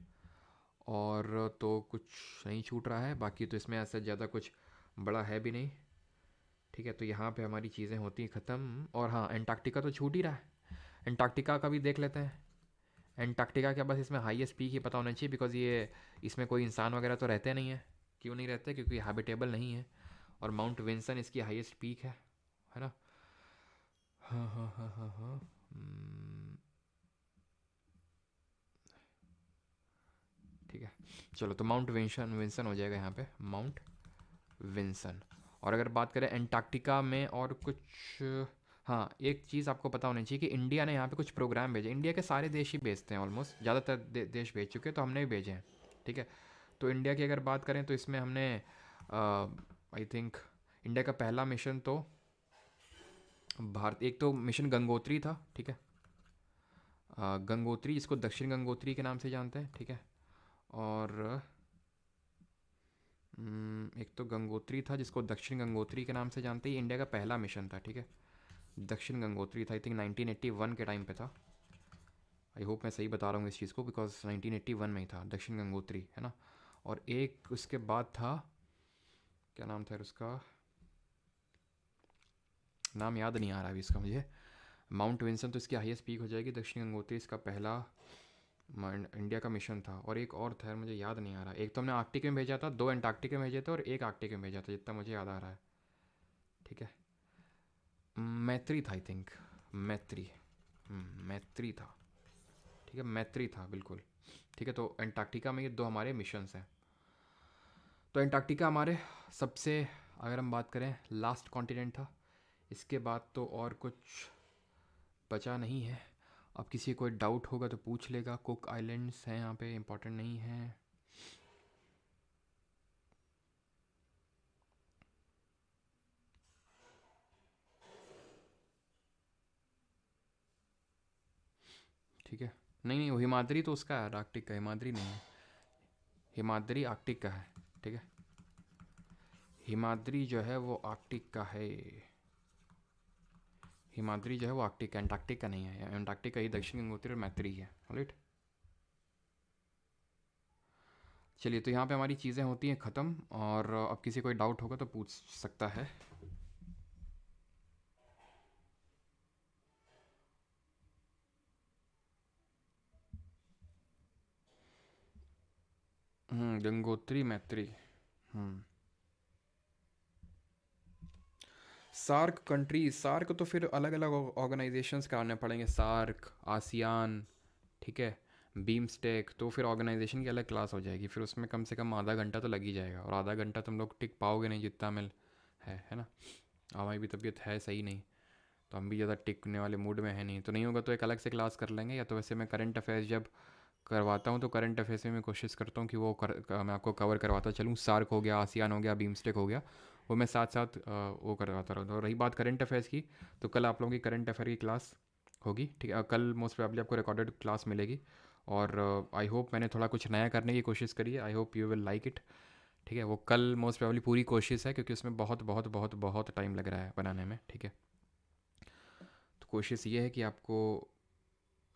और तो कुछ नहीं छूट रहा है, बाकी तो इसमें ऐसा ज़्यादा कुछ बड़ा है भी नहीं, ठीक है। तो यहाँ पे हमारी चीज़ें होती हैं ख़त्म। और हाँ, एंटार्क्टिका तो छूट ही रहा है, एंटार्क्टिका का भी देख लेते हैं। एंटार्क्टिका क्या, बस इसमें हाईएस्ट पीक ही पता होना चाहिए, बिकॉज ये इसमें कोई इंसान वगैरह तो रहते नहीं है। क्यों नहीं रहते? क्योंकि हैबिटेबल नहीं है। और माउंट विंसन इसकी हाईएस्ट पीक है ना। हाँ हाँ हाँ हाँ हाँ, ठीक है, चलो। तो माउंट विंसन विंसन हो जाएगा यहाँ पे, माउंट विंसन। और अगर बात करें एंटार्क्टिका में और कुछ, हाँ एक चीज़ आपको पता होनी चाहिए कि इंडिया ने यहाँ पे कुछ प्रोग्राम भेजे। इंडिया के सारे देश ही भेजते हैं ऑलमोस्ट, ज़्यादातर देश भेज चुके हैं, तो हमने भी भेजे हैं, ठीक है। तो इंडिया की अगर बात करें तो इसमें हमने आई थिंक इंडिया का पहला मिशन तो भारत, एक तो मिशन गंगोत्री था, ठीक है, गंगोत्री, जिसको दक्षिण गंगोत्री के नाम से जानते हैं, ठीक है। और एक तो गंगोत्री था जिसको दक्षिण गंगोत्री के नाम से जानते हैं। इंडिया का पहला मिशन था, ठीक है, दक्षिण गंगोत्री था, आई थिंक 1981 के टाइम पे था। आई होप मैं सही बता रहा हूँ इस चीज़ को, बिकॉज 1981 में ही था दक्षिण गंगोत्री, है ना। और एक उसके बाद था, क्या नाम था उसका, नाम याद नहीं आ रहा अभी इसका मुझे। माउंट विंसन तो इसकी हाईएस्ट पीक हो जाएगी, दक्षिण गंगोत्री इसका पहला इंडिया का मिशन था। और एक और था, मुझे याद नहीं आ रहा। एक तो हमने आर्कटिक में भेजा था, 2 एंटार्क्टिक में भेजे थे, और एक आर्कटिक में भेजा था, जितना मुझे याद आ रहा है, ठीक है। मैत्री था आई थिंक, मैत्री, मैत्री था, ठीक है, मैत्री था बिल्कुल, ठीक है। तो एंटार्क्टिका में ये 2 हमारे मिशंस हैं। तो एंटार्क्टिका हमारे सबसे, अगर हम बात करें, लास्ट कॉन्टिनेंट था। इसके बाद तो और कुछ बचा नहीं है। अब किसी को कोई डाउट होगा तो पूछ लेगा। कुक आइलैंड्स हैं यहाँ पे, इम्पोर्टेंट नहीं है। ठीक है, नहीं नहीं, वो हिमाद्री तो उसका है, आर्कटिक का, हिमाद्री नहीं है, हिमाद्री आर्कटिक का है, ठीक है। हिमाद्री जो है वो आर्कटिक का है, हिमाद्री जो है वो आर्कटिक, एंटार्क्टिक का नहीं है। एंटार्क्टिक का ही दक्षिण गंगोत्री और मैत्री है, राइट। चलिए, तो यहाँ पे हमारी चीज़ें होती हैं ख़त्म। और अब किसी कोई डाउट होगा तो पूछ सकता है। गंगोत्री मैत्री। सार्क कंट्रीज, सार्क तो फिर अलग अलग ऑर्गेनाइजेशंस कराने पड़ेंगे, सार्क, आसियान, ठीक है, बीमस्टेक। तो फिर ऑर्गेनाइजेशन की अलग क्लास हो जाएगी, फिर उसमें कम से कम आधा घंटा तो लग ही जाएगा। और आधा घंटा तुम लोग टिक पाओगे नहीं, जितना मिल है ना। हमारी भी तबीयत है सही नहीं, तो हम भी ज़्यादा टिकने वाले मूड में है नहीं। तो नहीं होगा तो एक अलग से क्लास कर लेंगे। या तो वैसे मैं करंट अफेयर्स जब करवाता हूँ तो करंट अफेयर्स में मैं कोशिश करता हूँ कि वो मैं आपको कवर करवाता चलूँ। सार्क हो गया, आसियान हो गया, बीमस्टेक हो गया, वो मैं साथ साथ वो करवाता रहता हूँ। और रही बात करंट अफेयर्स की, तो कल आप लोगों की करंट अफेयर की क्लास होगी, ठीक है। कल मोस्ट प्रोबेबली आपको रिकॉर्डेड क्लास मिलेगी। और आई होप मैंने थोड़ा कुछ नया करने की कोशिश करी है, I hope you will like it, ठीक है। वो कल मोस्ट प्रोबेबली पूरी कोशिश है, क्योंकि उसमें बहुत बहुत बहुत बहुत टाइम लग रहा है बनाने में, ठीक है। तो कोशिश ये है कि आपको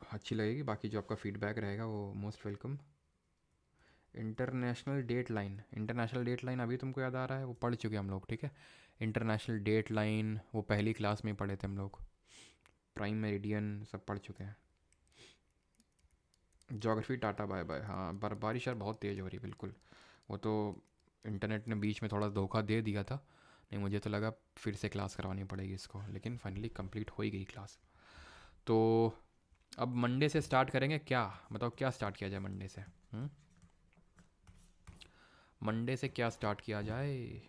अच्छी लगेगी, बाकी जो आपका फीडबैक रहेगा वो most welcome. International date line अभी तुमको याद आ रहा है? वो पढ़ चुके हम लोग, ठीक है। इंटरनेशनल डेट लाइन वो पहली क्लास में ही पढ़े थे हम लोग। प्राइम मेरिडियन सब पढ़ चुके हैं। Geography ta-ta bye bye. हाँ, बारिश यार बहुत तेज़ हो रही है, बिल्कुल। वो तो इंटरनेट ने बीच में थोड़ा धोखा दे दिया था, नहीं मुझे तो लगा फिर से क्लास करवानी पड़ेगी इसको, लेकिन फाइनली कंप्लीट हो ही गई क्लास। तो अब मंडे से स्टार्ट करेंगे क्या? बताओ क्या स्टार्ट किया जाए मंडे से? मंडे से क्या स्टार्ट किया जाए?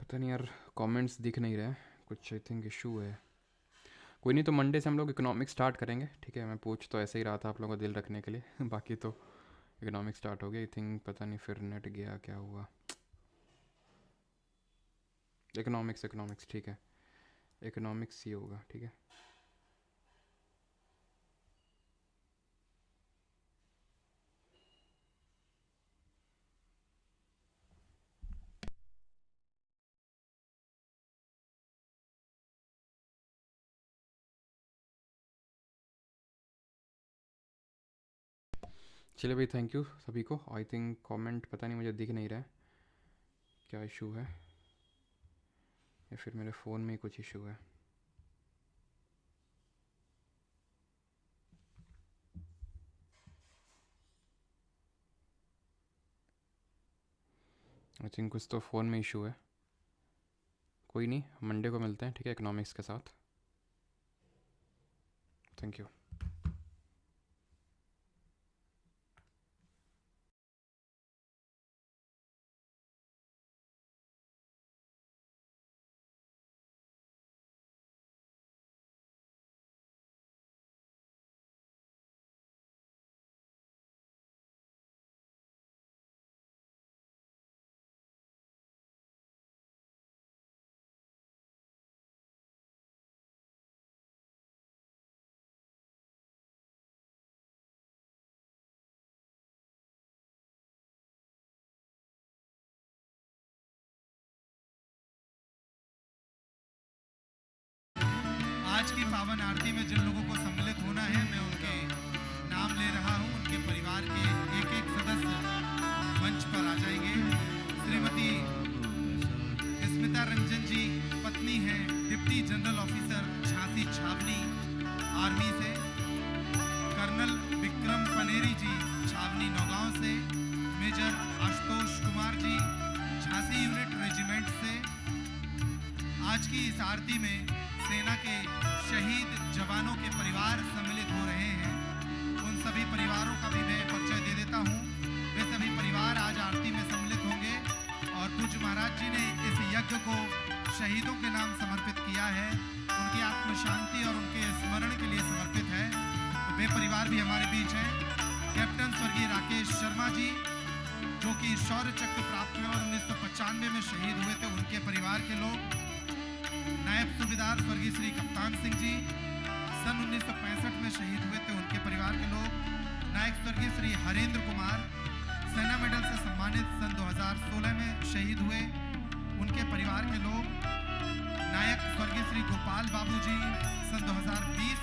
पता नहीं यार, कमेंट्स दिख नहीं रहे, कुछ आई थिंक इशू है। कोई नहीं, तो मंडे से हम लोग इकोनॉमिक्स स्टार्ट करेंगे, ठीक है। मैं पूछ तो ऐसे ही रहा था आप लोगों को दिल रखने के लिए बाकी तो इकोनॉमिक्स स्टार्ट हो गया आई थिंक। पता नहीं फिर नेट गया क्या हुआ। इकोनॉमिक्स ठीक है, इकोनॉमिक्स ही होगा, ठीक है। चलिए भाई, थैंक यू सभी को। आई थिंक कमेंट पता नहीं मुझे दिख नहीं रहा है, क्या इशू है, या फिर मेरे फ़ोन में ही कुछ इशू है। आई थिंक कुछ तो फ़ोन में इशू है। कोई नहीं, मंडे को मिलते हैं, ठीक है, इकोनॉमिक्स के साथ। Thank you. आज की पावन आरती में जिन लोगों को सम्मिलित होना है, मैं उनके नाम ले रहा हूं। उनके परिवार के एक एक सदस्य मंच पर आ जाएंगे। श्रीमती स्मिता रंजन जी पत्नी हैं डिप्टी जनरल ऑफिसर झांसी छावनी आर्मी से। कर्नल विक्रम पनेरी जी छावनी नौगांव से। Major Ashutosh Kumar ji Jhansi unit regiment से। आज की इस आरती में सेना के शहीद जवानों के परिवार सम्मिलित हो रहे हैं। उन सभी परिवारों का भी मैं परिचय दे देता हूं। वे सभी परिवार आज आरती में सम्मिलित होंगे और पूज्य महाराज जी ने इस यज्ञ को शहीदों के नाम समर्पित किया है, उनकी आत्म शांति और उनके स्मरण के लिए समर्पित है। तो वे परिवार भी हमारे बीच हैं। कैप्टन स्वर्गीय राकेश शर्मा जी, जो कि शौर्य चक्र प्राप्त हुए और 1995 में शहीद हुए थे, उनके परिवार के लोग। नायब सूबेदार स्वर्गीय श्री कप्तान सिंह जी सन 1965 में शहीद हुए थे, उनके परिवार के लोग। नायक स्वर्गीय श्री हरेंद्र कुमार सेना मेडल से सम्मानित सन 2016 में शहीद हुए, उनके परिवार के लोग। नायक स्वर्गीय श्री गोपाल बाबू जी सन 2020